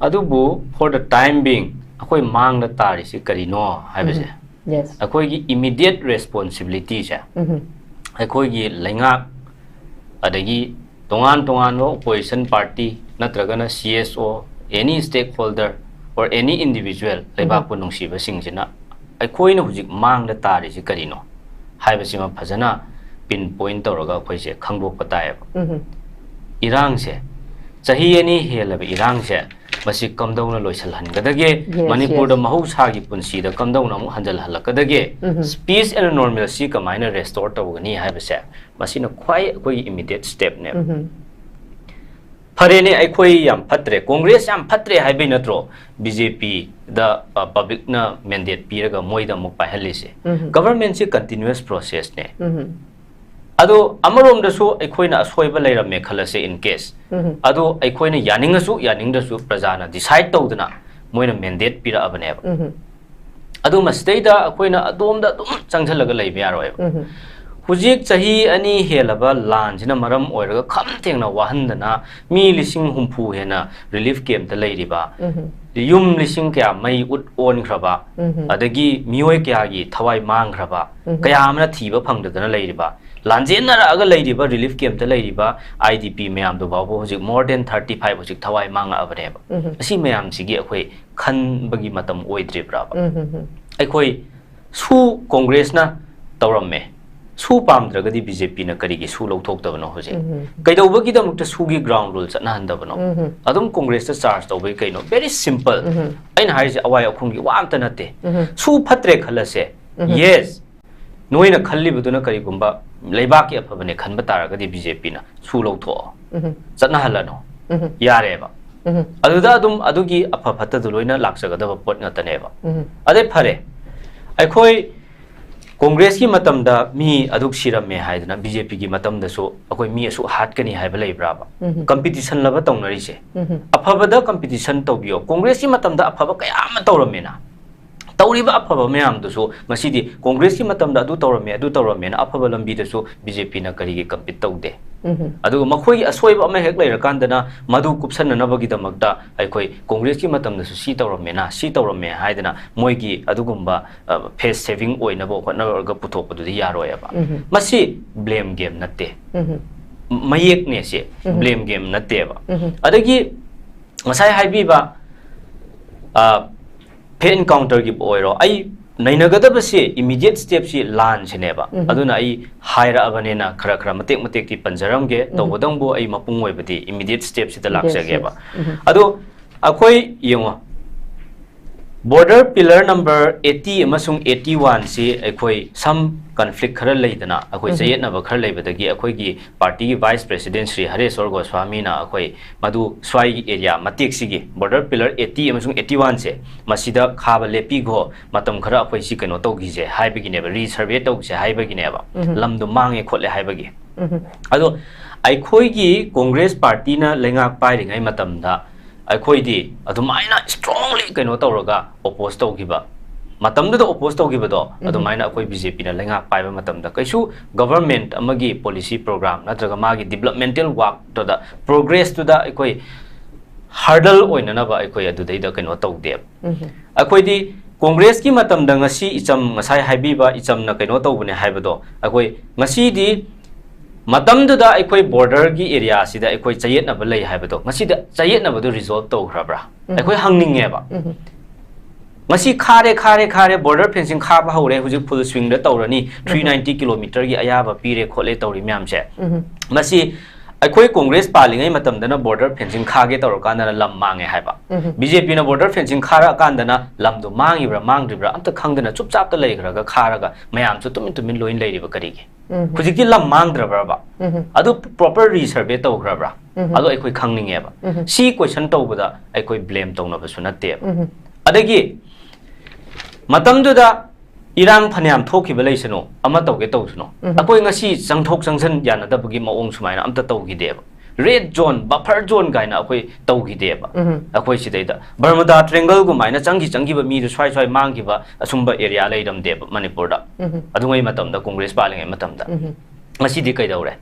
adubu for the time being akoi mang na tari si karino haibese yes akoi gi immediate responsibility ja akoi gi lenga adagi tongan no opposition party natragana CSO any stakeholder or any individual leba punung siba singjina akoi na hujik mang na tari si karino haibasima phajana pinpoint tawraga khoi se khangbok patay irang se chahi ani helaba irang se basi kamdawna loisalhan gadage manipur da mahausa gi punsi da kamdawna mu hanjal halakadage peace and normalcy kamaina restore tawgani haibase masina khwai khoi immediate step ne farene ai khoi yam phatre congress yam phatre haibai natro BJP the public na mandate piraga moida mu pahalise government se continuous process ne ado amarom da so ai khoina asoiba leirame khalase in case ado ai khoina yaninga su yaningda su prajana decide tawdana moina mandate pira abane ado mastei da khoina adom da dum changthalaga leibe yaroi hujik chahi ani helaba lanjina maram oiraga kham thengna wahandana mi lising humpu hena relief camp da leiriba yum lising kya mai ut on khraba adagi mioi kya gi thawai mang khraba kaya amna thiba phangdana leiriba lanjena aga leiriba relief camp da leiriba IDP mayam do babu hujik more than 35 hujik thawai mang abreba asi mayam sigi akhoi khan bagi matam oidre braba akhoi su congress na tawramme su pamdragadi BJP na karigi su lauthoktabano hoje kaidawbagi damukta sugi ground rules na handabano adum congress ta charge tawbai kaino very simple aina haise awai akhungi wamta nate su phatre khalase yes noina khalli buduna kari gumba leibaki aphabane khanba taragadi BJP na su lautho chana halano yareba aduda adum adugi aphaphata duloina laksagadaba pot ngataneba ade phare aikhoi congress ki matam da mi aduk sirame haidana BJP ki matam da so akoi mi asu hat kani haiba leibraba competition laba tawnari se aphabada competition tawbiyo congress ki matam da aphaba kaya ma tawramena tawriba aphaba mayam da so masidi congress ki matam da adu tawrame na aphaba lambi da so BJP na kari ki compete tawde adu makhoi asoiba ama hek leira kandana madu kupsan na bagi damakda aikoi congress ki matam da so si tawrame haidana moigi adugumba face saving oina bo khotna ga puthok padu yaroyaba masi blame game natte mayek ne se blame game natte ba adagi ngasai haibiba pay encounter gi oiro ai nainagadaba se immediate step si lan cheneba aduna ai haira abanena khara matek ti panjaram ge tawbodang bo ai mapung oibadi immediate step si da laksage ba ado akoi yengo border pillar number 80 amasung 81 si akoi some conflict khara leidana akoi jayetna ba khara leibadagi akoi gi party gi vice president Sri Hareswar Goswami na akoi madu swai area matek sigi border pillar 80 amasung 81 se masida khaba lepi go matam khara akoi si keno tawgi je haibagi ne ba resurvey tawse haibagi ne ba lamdu mangi khotle haibagi ado aikoi gi congress party na lenga pai ringai matam da aikoi di adumaina strongly keno tawraga oppose tawgiba matamda oppose tawgibado adumaina akoi BJP na lenga paiba matamda kaisu government amagi policy program natraga magi developmental work to da progress to da akoi hurdle oina na ba akoi adudai da kaino tawde akoi di Congress ki matamda ngasi icham ngasai haibiba icham na kaino tawbune haibado akoi ngasi di matamda da akoi border gi area sida akoi chayet na balai haibado ngasi da chayet na badu resolve taw khrabra akoi hangninge ba Masi khare border fencing khaba hore hujuk full swing da tawrani 390 km gi ayaba pire khole tawri myam che masi akoi congress palingai matam dana border fencing khage tawr kana lam mange haiba BJP na border fencing khara kandana lam do mangi bra mangdibra amta khangdana chup chap ta leigraga kharaga mayam chu tumin loin leiri ba karige hujiki lam mangdra ba adu proper resurvey tawgra bra adu akoi khangninge ba si question tawbada akoi blame tawna ba sunate adagi matamduda irang phanyam thokiba leisano ama tawge tawsuno akoi ngasi changthok changsan yanadabagi maong sumaina amta tawgi deba red zone buffer zone gaina akoi tawgi deba akoi sidaida Bermuda triangle gumaina changi ba mi du swai mangi ba asumba area leidam deba Manipur da adungai matamda congress palingai matamda ngasi di kai daure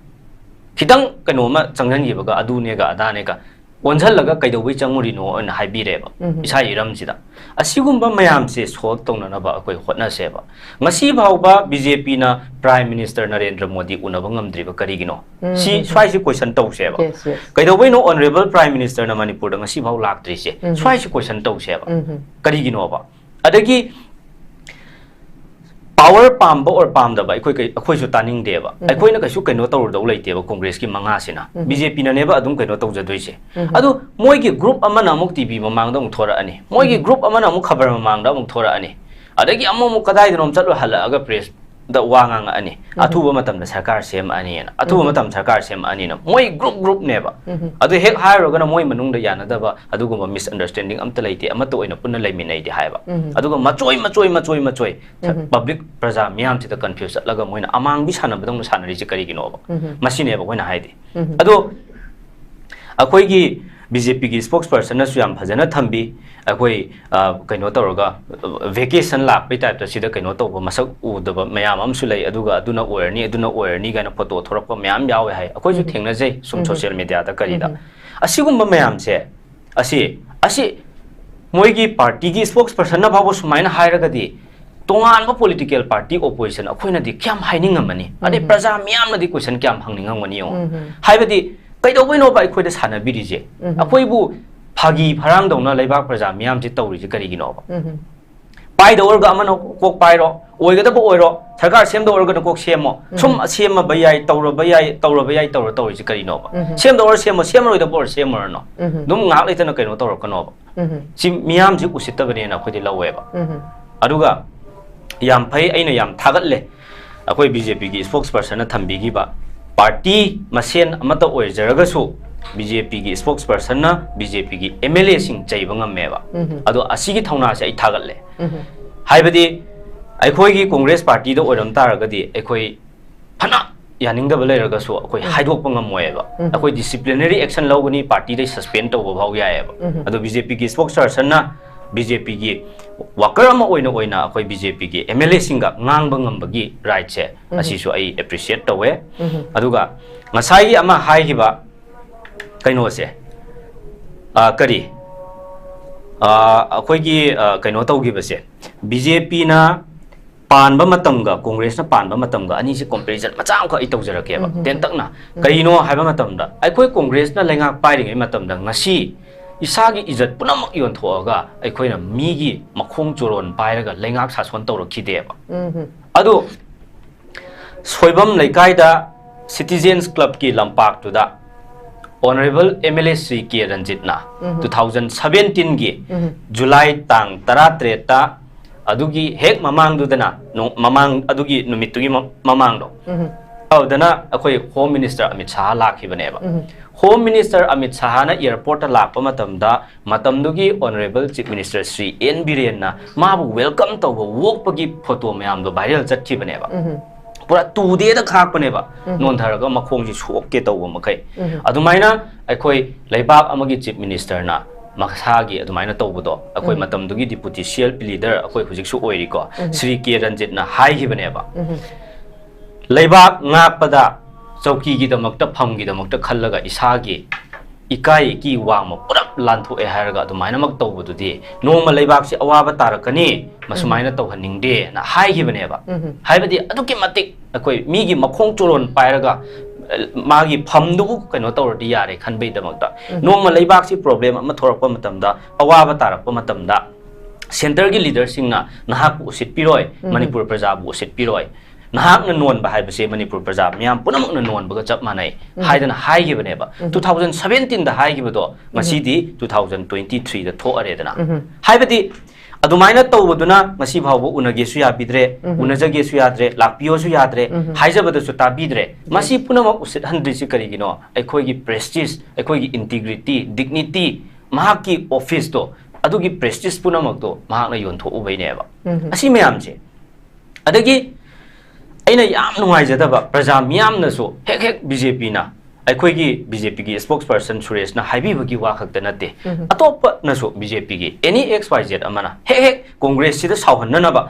khidang kanoma changhan yibaga adune ga adane ga onjalaga kaidawai changurino on haibireba isa iram sida asigumba mayam se solve tongna na ba akoi hotna seba ngasi bawba BJP na Prime Minister Narendra Modi unaba ngamdriba karigino si swai si question taw seba kaidawai no Honorable Prime Minister na Manipur da ngasi baw laktri se swai si question taw seba karigino ba adagi power pamba or pam da ba akoi su taning deba akoi na kaisu kaino tawr daw leiteba congress ki manga sina BJP na neba adum kaino taw jadoi se adu moi gi group amana amuk TV mamang da muk thora ani moi gi group amana amuk khabar mamang da muk thora ani adagi ammu kadai drom chatlo hala aga press da wanga ani athuba matam da sarkar sem ani na athuba matam sarkar sem ani na moi group neba adu hek hairo gana moi manung da yana da ba aduguma misunderstanding amta leite amato oina punna leiminai di haiba aduga machoi public praja miyam ti da confuse laga moina amang bi sana badong sana ri kari gi no ba masine ba koina haide adu akoi gi BJP ki spokesperson na suyam phajana thambi akoi kaino tawraga vacation lak pe type ta sida kaino tawba masak u daba mayam am sulai aduga aduna oirni gaina photo thorakpa mayam yawe hai akoi ju thengna jai sum social media da karida asigumba mayam se asi moi gi party gi spokesperson na babo sumaina hairaga di tongan ba political party opposition akoi na di kyam hainingamani ade praja miyam na di question kyam hangningamani yo haibadi kaidawai no ba akoi da sana birije akoi bu phagi pharang dawna leibak praja miyam ji tawri ji kari gi no ba pai da orga amana kok pai ro oiga da bo oiro sarkar sem da orga kok semo sum sema bayai tawra bayai tawri ji kari no ba sem da or sem roi da bor sem no dum ngak leitana kaino tawra ka no ba si miyam ji usita bane na khodi lawe ba aduga yam phai aina yam thagat le akoi BJP gi spokesperson na thambi gi ba party masen amata oijaraga su BJP gi spokesperson na BJP gi MLA sing chaiba meba ado asigi thauna se ai thagal le haibadi aikoi gi congress party da oiram taraga di aikoi phana yaning da baleraga su akoi haidok pangam moeba akoi disciplinary action logani party dai suspend to bhaw yaeba ado BJP gi spokesperson na BJP gi worker ama oina akoi BJP gi MLA singa ngangba ngambagi right se asi su ai appreciate tawe aduga ngasai ama hai hiba kaino se kari akoi gi kaino tawgi base BJP na panba matamga congress na panba matamga ani se comparison macham kha itawjarake ba ten takna kaino haiba matamda akoi congress na lenga pairing matamda ngasi isagi izat punamak yon thoga aikoina migi makhong choron pairaga lengak sason tawro khideba adu soibam laikai da citizens club ki lampak tu da honorable MLA Sri K Ranjit na 2017 gi July tang 13 ta adugi hek mamang du dana mamang adugi numit gi mamang do dana akoi home minister Amit Shah lakhibaneba Home Minister Amit Shah na airport lakpa matamdugi Honorable Chief Minister Sri N Biren na mabu welcome to walk pagi photo mayam do viral chatkibaneba pura 2 day da khakpaneba non tharaga makhong ji sok ke taw makai adumaina aikoi leibak amagi Chief Minister na ꯃꯁꯥꯒꯤ ꯑꯗꯨꯃꯥꯏꯅ ꯇꯧꯕꯗꯣ ꯑꯩꯈꯣꯏ ꯃꯇꯝꯗꯨꯒꯤ ꯗꯤꯄꯨꯇꯤ CLP ꯂꯤꯗꯔ ꯑꯩꯈꯣꯏ ꯍꯧꯖꯤꯛꯁꯨ ꯑꯣꯏꯔꯤꯀꯣ ꯁ꯭ꯔꯤ ꯀꯦ ꯔꯟꯖꯤꯠꯅ ꯍꯥꯏꯈꯤꯕꯅꯦꯕ ꯂꯩꯕꯥꯛ ꯉꯥꯛꯄꯗ ꯆꯧꯀꯤꯒꯤꯗꯃꯛꯇ ꯐꯝꯒꯤꯗꯃꯛꯇ ꯈꯜꯂꯒ ꯏꯁꯥꯒꯤ इकाई की वांग पुरप लांथोए हारगा अदुमाइनमक तौबदुदि नोंमा लेबाकसे अवाबा तारकनी मसुमाइना तौहनिंगदे ना हाइगिबनेबा हाइबदि अदुकि मतिक अखोय मीगी मखोंग चोरोन पायरगा मागी फमदुबु कनो तौरदि यारे खनबैदमकता नोंमा लेबाकसे प्रॉब्लम अमा थोरकपा मतमदा अवाबा तारकपा मतमदा सेंटर की लीडर सिंगना नाहाक उसितपिरोय मणिपुर प्रजाबु उसितपिरोय नाहाकना नोनबा हाइबसे मणिपुर प्रजा म्याम पुनमकना नोनबगा चप मानै हाइदना हाइगिबनेबा 2017 दा हाइगिबदो मसीदी 2023 दा थोअरेदना हाइबदि अदुमाइना तौबदुना मसी भावबो उनगेसु याबिद्रे उनजगेसु याद्रे लाकपियोसु याद्रे हाइजबदसु ताबिद्रे मसी पुनमक उसित हंद्रिसि करिगिनो अखोइगी प्रेस्टीज अखोइगी इंटीग्रिटी डिग्निटी महाकी ऑफिस तो अदुगी प्रेस्टीज पुनमक तो महाकना योनथो उबैनेबा असि मयामसे अदगी अना याम नुंगाइजदबा प्रजा मियामनसु हेक हेक बीजेपी ना अखोइगी बीजेपी की स्पोक्स पर्सन सुरेश ना हाइबीबगी वा खक्ता नते अतोपनसु बीजेपी की एनी XYZ अमना हेक हेक कांग्रेस सिदा सावहन्ननबा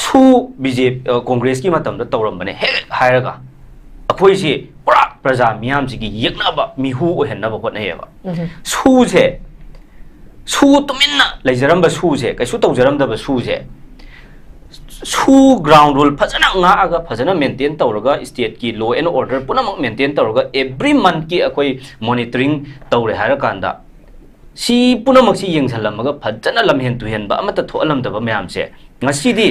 सु बीजेपी कांग्रेस की मतमदा तौरमबने हेक हायरगा अखोइसे पुरा प्रजा मियामसिगी यeknaba मिहु ओहन्नबा होटनेबा सुजे सु तुमिन्ना लेजरमबा सुजे कैसु तौजरमदबा सुजे सु ग्राउंड रूल फजना ngaga फजना मेंटेन तौरगा स्टेट की लॉ एंड ऑर्डर पुनमक मेंटेन तौरगा एवरी मंथ की अकोई मॉनिटरिंग तौरे हारा कांदा सी पुनमक सी यंगसलमगा फजना लमहेन तुहेनबा अमता थोलमदबा मयामसे ngasiदी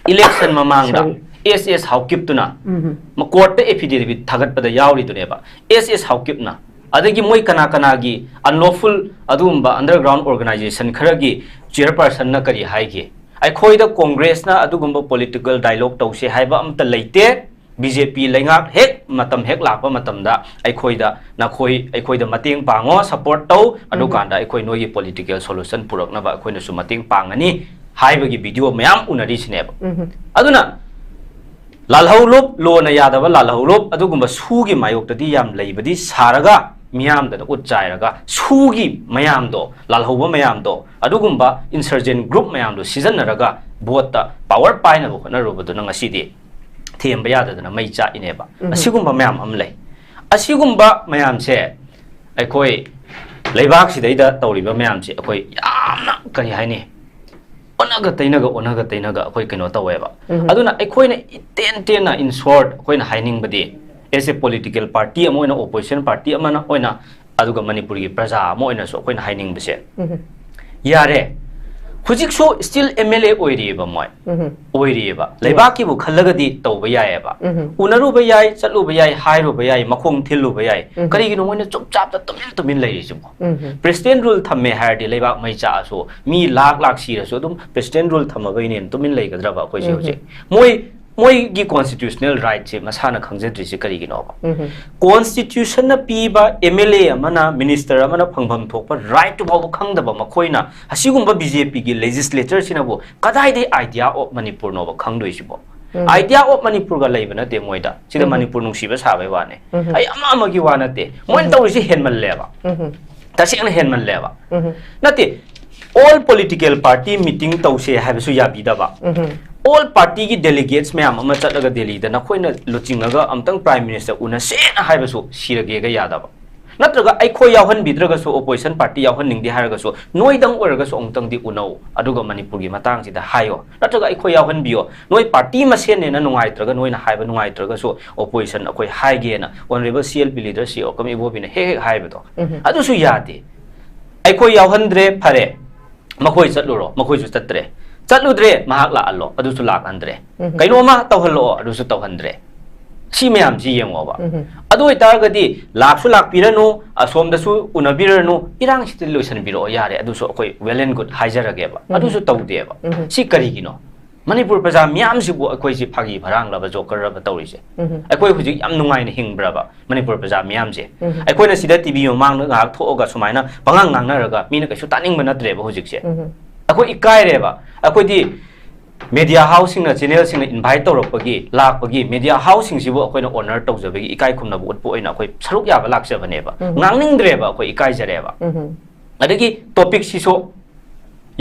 इलेक्शन ममांगदा SS हाउकिपतुना कोर्ट एफिडेविट थागतपदा यावरिदुनेबा SS हाउकिपना अदगी मोय कना कनागी अनलॉफुल अदुंबा अंडरग्राउंड ऑर्गेनाइजेशन खरगी चेयरपर्सन न करी हाइगे अखोइदा कांग्रेस ना अदुगुंबा पॉलिटिकल डायलॉग तौसे हाइबा अमता लेते बीजेपी लेंगाक हेक मतम हेक लापा मतमदा अखोइदा नखोइ अखोइदा मतेंग पांगो सपोर्ट तौ अदुकांदा अखोइ नोगी पॉलिटिकल सॉल्यूशन पुरकनबा अखोइना सु मतेंग पांगनी हाइबगी वीडियो मयाम उनरिसिनेबा अदुना लालहौलोप लोना यादबा लालहौलोप अदुगुंबा सुगी मायोक्तदी याम लेबदी सारगा मियामदन उच्चायरगा सुगी मयामदो लालहौबा मयामदो अदुगुंबा इंसर्जेंट ग्रुप मयामदो सीजनरगा बोता पावर पाइनबो खनरुबदो ngasiदी थेमबा याददना मै चाइनेबा असिगुंबा मयाम अमले असिगुंबा मयामसे अखोय लेबाक सिदैदा तौरिबा मयामसे अखोय यामना करि हाइने ओनगा तैनगा अखोय कनो तवेबा अदुना अखोयना टेन टेना इन शॉर्ट अखोयना हाइनिंगबदी एज ए पॉलिटिकल पार्टी अमोइना ओपोजिशन पार्टी अमना ओइना अदुगा मणिपुर की प्रजा अमोइना सो अखोइना हाइनिंगबसे यारे हुजिकसो स्टिल MLA ओइरिबा मोय ओइरिबा लेबाकी बु खल्लगदी तौबा यायबा उनरुबा याय चलुबा याय हाइरुबा याय मखोंग थिलुबा याय करिगिनो मोइना चुपचाप तुमिन लैरिसिबो प्रेसिडेंट रूल थम्मे हारदि लेबाक मैचा असो मी लाख लाख सिरसो दुम प्रेसिडेंट रूल थम्मबैने तुमिन लैगद्रबा अखोइसे होजे मोई की कॉन्स्टिट्यूशनल राइट से मसाना खंगजद्रिसे करिगिनोबा कॉन्स्टिट्यूशन न पीबा MLA अमना मिनिस्टर अमना फंगभम थोकपा राइट टू बाबु खंगदबा मखोइना हसिगुंबा बीजेपी की लेजिस्लेचर सिनाबो कदाइदे आइडिया ऑफ मणिपुर नोबा खंगदोइसिबो आइडिया ऑफ मणिपुर गा लेबना दे मोइदा सिदा मणिपुर नुसिबा साबै वाने आई अमा की वानते मोइन तौरिसे हेनमल्लेबा तसेंगना हेनमल्लेबा नते ऑल पॉलिटिकल पार्टी मीटिंग तौसे हाबसु याबिदबा ऑल पार्टी की डेलीगेट्स मैम अमा चलगा दिल्ली दा नखोइना लुचिंगगा अमतंग प्राइम मिनिस्टर उना सेना हाइबसु सिरगेगा यादबा नत्रगा अखोइ यावहन बिद्रगसु ओपोजिशन पार्टी यावहन निंगदि हारगसु नोइदंग ओरगसु ओंगतंगदि उनौ अदुगा मणिपुर की मतंग सिदा हायो नत्रगा अखोइ यावहन बियो नोइ पार्टी मसेनेना नुंगाइत्रगा नोइना हाइबा नुंगाइत्रगसु ओपोजिशन अखोइ हाइगेना ऑनरेबल CLP लीडर सी ओकम इबोबिना हेक हाइबदो अदुसु यादे अखोइ यावहनद्रे फरे मखोइ चलुरो मखोइसु चत्रे चलुद्रे महाक लाअल्लो अदुसु लाकंद्रे कैनोमा तौहल्लो अदुसु तौहंद्रे सी मैम जी येंगोबा अदु इतारगदी लाक्सु लाकपिरनु असोमदसु उनबिरनु इरांग सिति लोसन बिरो यारे अदुसु अखोइ वेल एंड गुड हाइजरगेबा अदुसु तौदेबा सी करिगिनो मणिपुर प्रजा म्याम सिबु अखोइ सि फागी भरांग लब जोकर रब तौरिसे अखोइ हुजि याम नुंगाइना हिंगब्राबा मणिपुर प्रजा म्याम जे अखोइना सिदा टीवी मांग गाक थोगा सुमाइना पंगांग गांगनारगा मीना कैसु तानिंग नत्रेबा हुजिकसे अखोइ इकाइरेबा अखोइदि मीडिया हाउसिंग चैनल सिंग इनवाइट तौरपगी लापगी मीडिया हाउसिंग सिबु अखोइना ऑनर तौजबगी इकाइ खुमनबु उटपु ओइना अखोइ सरुक याबा लाक्सबनेबा ngangningdreba अखोइ इकाइजरेबा adagi topic siso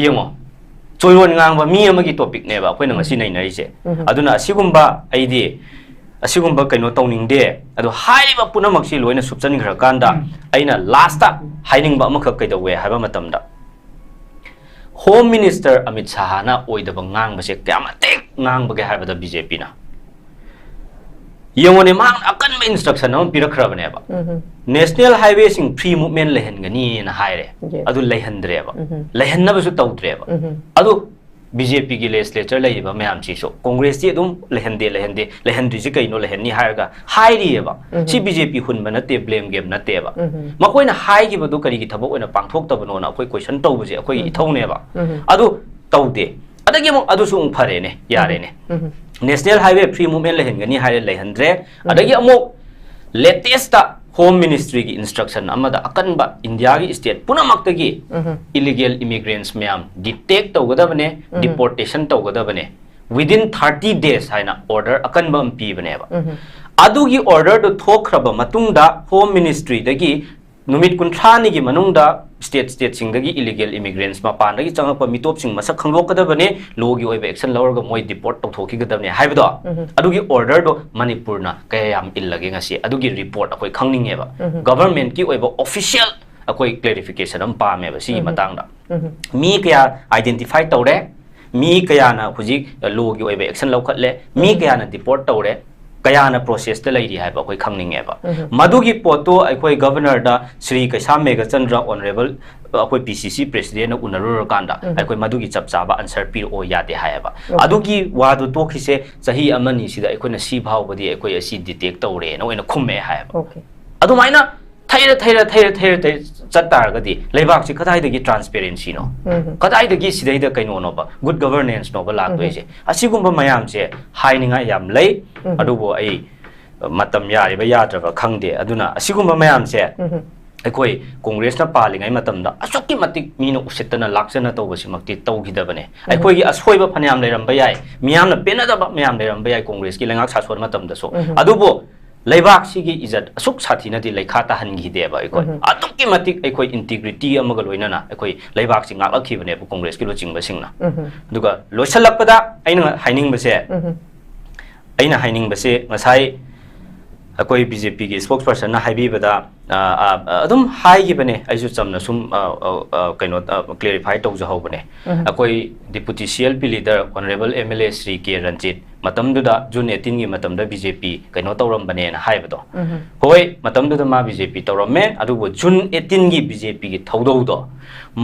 yengo choiron ngang ba mi amagi topic ne ba khoina ngasi nai nari se aduna asigumba aidi asigumba kaino tawning de adu haiba punamak si loina subchan gra kanda aina last ta haining ba amakha kaidawe haiba matamda Home Minister Amit Shah na oidaba ngang ba se kyamatik ngang ba ge haiba da BJP na yengone mang akan ma instruction am pirakrabane ba national highway sing free movement lehen gani na haire adu lehendre ba lehenna ba su tawdre ba adu BJP gi legislature lai ba mayam chi so congress ti dum lehendri ji kaino lehenni hairga hairi ba si BJP hun ba na te blame game na te ba makoi na hai gi ba du kari gi thabok oina pangthok tab no na akoi question taw ba je akoi ithau ne ba adu tawde adagi mo adu su phare ne yare ne national highway free movement lehen gani haire lehendre adagi amok latest Home Ministry ki instruction amada akan ba India ki state punamak tagi illegal immigrants mayam detect tawgadabane deportation tawgadabane within 30 days haina order akan ba mpi bane ba adugi order do thokraba matungda Home Ministry dagi numit kunthani gi manungda state sing dagi illegal immigrants ma pan dagi changapa mitop sing masak khanglokadabane logi oiba action lawarga moi deport tawthoki gadabane haibdo adugi order do Manipur na kayam illage ngasi adugi report akoi khangninge ba government ki oiba official akoi clarification am pa me ba si matangda mi kaya identify tawre mi kaya na huji logi oiba action lawkhatle mi kaya na deport tawre kaya na process ta lairi hai ba koi khangninge ba madugi poto akoi governor da Sri Kaisam Megachandra honorable akoi PCC president na unarur kanda akoi madugi chapcha ba answer pir o yate hai ba adugi wadu to khise sahi amani sida akoi na si bhaw badi akoi asi detect tawre na oina khumme hai ba okay adu maina thaira chatar gadi leibak si khatai dagi transparency no khatai dagi sidai da kaino no ba good governance no ba lak toi je asigumba mayam se haininga yam lei adubo ai matam yari ba yadra ba khangde aduna asigumba mayam se akoi congress na palingai matam da asokki matik mino usetana laksana to basi makti tawgidabane akoi gi asoi ba phanyam leiram ba yai miyam na penada ba miyam leiram ba yai congress ki lengak sasor matam da so adubo leibak sigi izat asuk sathi na di lekha ta han gi de ba ikoi atukki matik ikoi integrity amaga loina na ikoi leibak sing ngak lakhi bane congress ki lo chingba singna duga loisalak pada aina haining base ngasai akoi BJP ki spokesperson na haibi bada adum hai gi bane aisu chamna sum kaino clarify tau ja ho bane akoi deputy CLP leader honorable MLA Sri K Ranjit matam du da June 18 gi matam da BJP kaino tawram bane na haibado hoi matam du da ma BJP tawram me adu bo June 18 gi BJP gi thawdo do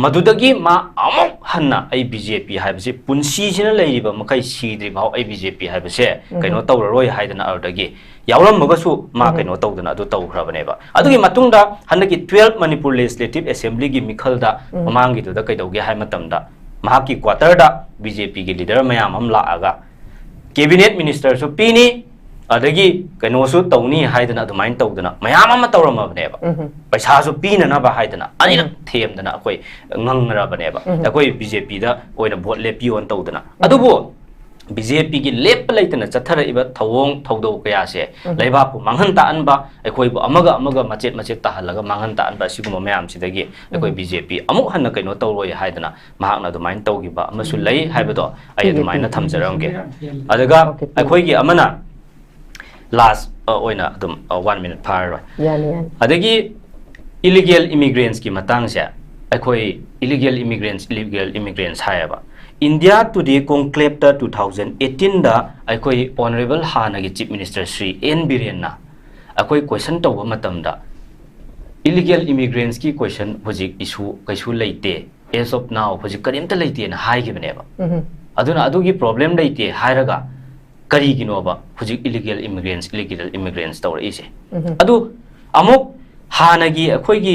madudagi ma amok hanna ai BJP haibase punsi sina leiriba makai sidri bhaw ai BJP haibase kaino tawraroi haidana ardagi yawram magasu ma kaino tawdana adu tawkhrabane ba adugi matungda hanaki 12 Manipur Legislative Assembly gi mikhalda mamangi du da kaidauge hai matamda mahaki quarter da BJP gi leader mayam am la aga cabinet minister so pini adagi kaino su tawni haidana adumain tawdana mayam am tawramabane ba paisa su pina na ba haidana ani themdana akoi ngangrabane ba akoi BJP da oina vote le pion tawdana adubo BJP ki lep laitana chathara iba thawong thawdo kaya se laiba pu manghan ta anba ekoi bu amaga machet ta halaga manghan ta anba siguma mayam sidagi ekoi BJP amuk hanna kaino tawroi haidana mahakna du main tawgi ba amasu lai haibado ai du main na thamjarange adaga ekoi gi amana last oina dum 1 minute par yani adagi illegal immigrants ki matang se ekoi illegal immigrants hayaba India Today conclave ta 2018 da akoi honorable Hana gi chief minister Sri N Biren na akoi question taw matam da illegal immigrants ki question hojik issue kaisu leite as of now hojik karimta leite na hai gi bane ba aduna adugi problem leite hairaga kari gi no ba hojik illegal immigrants tawra ise adu amok Hanagi akoi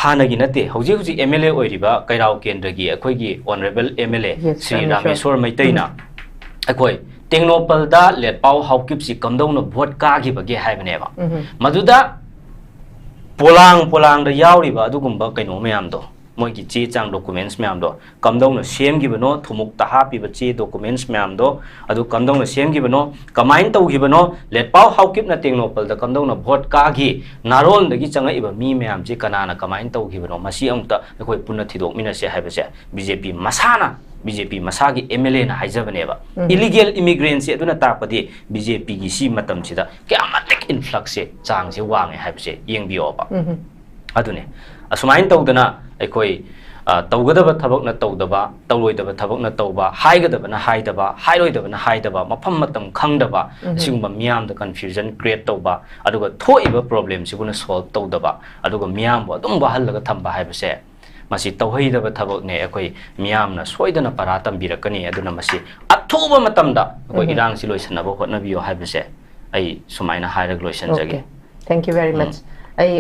Hanagi nate hauji MLA oiriba Kairao Kendra gi akoi honorable MLA Sri Rameswar Maitaina akoi Tengnopal da let pau haukip si kamdau no vote ka gi bage haibane ba maduda polang da yauri ba adugumba kaino mayam do मोगी चे चांग डॉक्यूमेंट्स मैम दो कमदौन सेम गिबनो थुमुक तहा पिब चे डॉक्यूमेंट्स मैम दो अदु कमदौन सेम गिबनो कमाइन तौगिबनो लेटपाउ हाउकिप न टेक्नोपल द कमदौन भोट कागी नारोल दगी चंगा इबा मी मैम चे कनाना कमाइन तौगिबनो मसी अमुता अखोय पुन्ना थिदोक मिनसे हाइबसे बीजेपी मसाना बीजेपी मसागी एमएलए ना हाइजबनेबा इलीगल इमिग्रेंट से अदुना ताकपदि बीजेपी की सी मतम सिदा क्यामतिक इन्फ्लक्स से चांग से वांगे हाइबसे येंबियोबा अदुने असुमाइन तौदना अखोय तौगदब थबक न तौदबा तौलोइदब थबक न तौबा हाइगदब न हाइदबा हाइरोइदब न हाइदबा मफम मतम खंगदबा सिगुम मियाम द कन्फ्यूजन क्रिएट तौबा अदुगा थोइबा प्रॉब्लम सिगुना सॉल्व तौदबा अदुगा मियाम बो अदुम बहलगा थंबा हाइबसे मसी तौहैदब थबकने अखोय मियामना सोइदना परा तंबिरकनी अदुना मसी अथुबा मतमदा अखोय इरांग सि लोइसनब होटनबियो हाइबसे आई सुमाइना हाइरग लोइसन जगे thank you very much I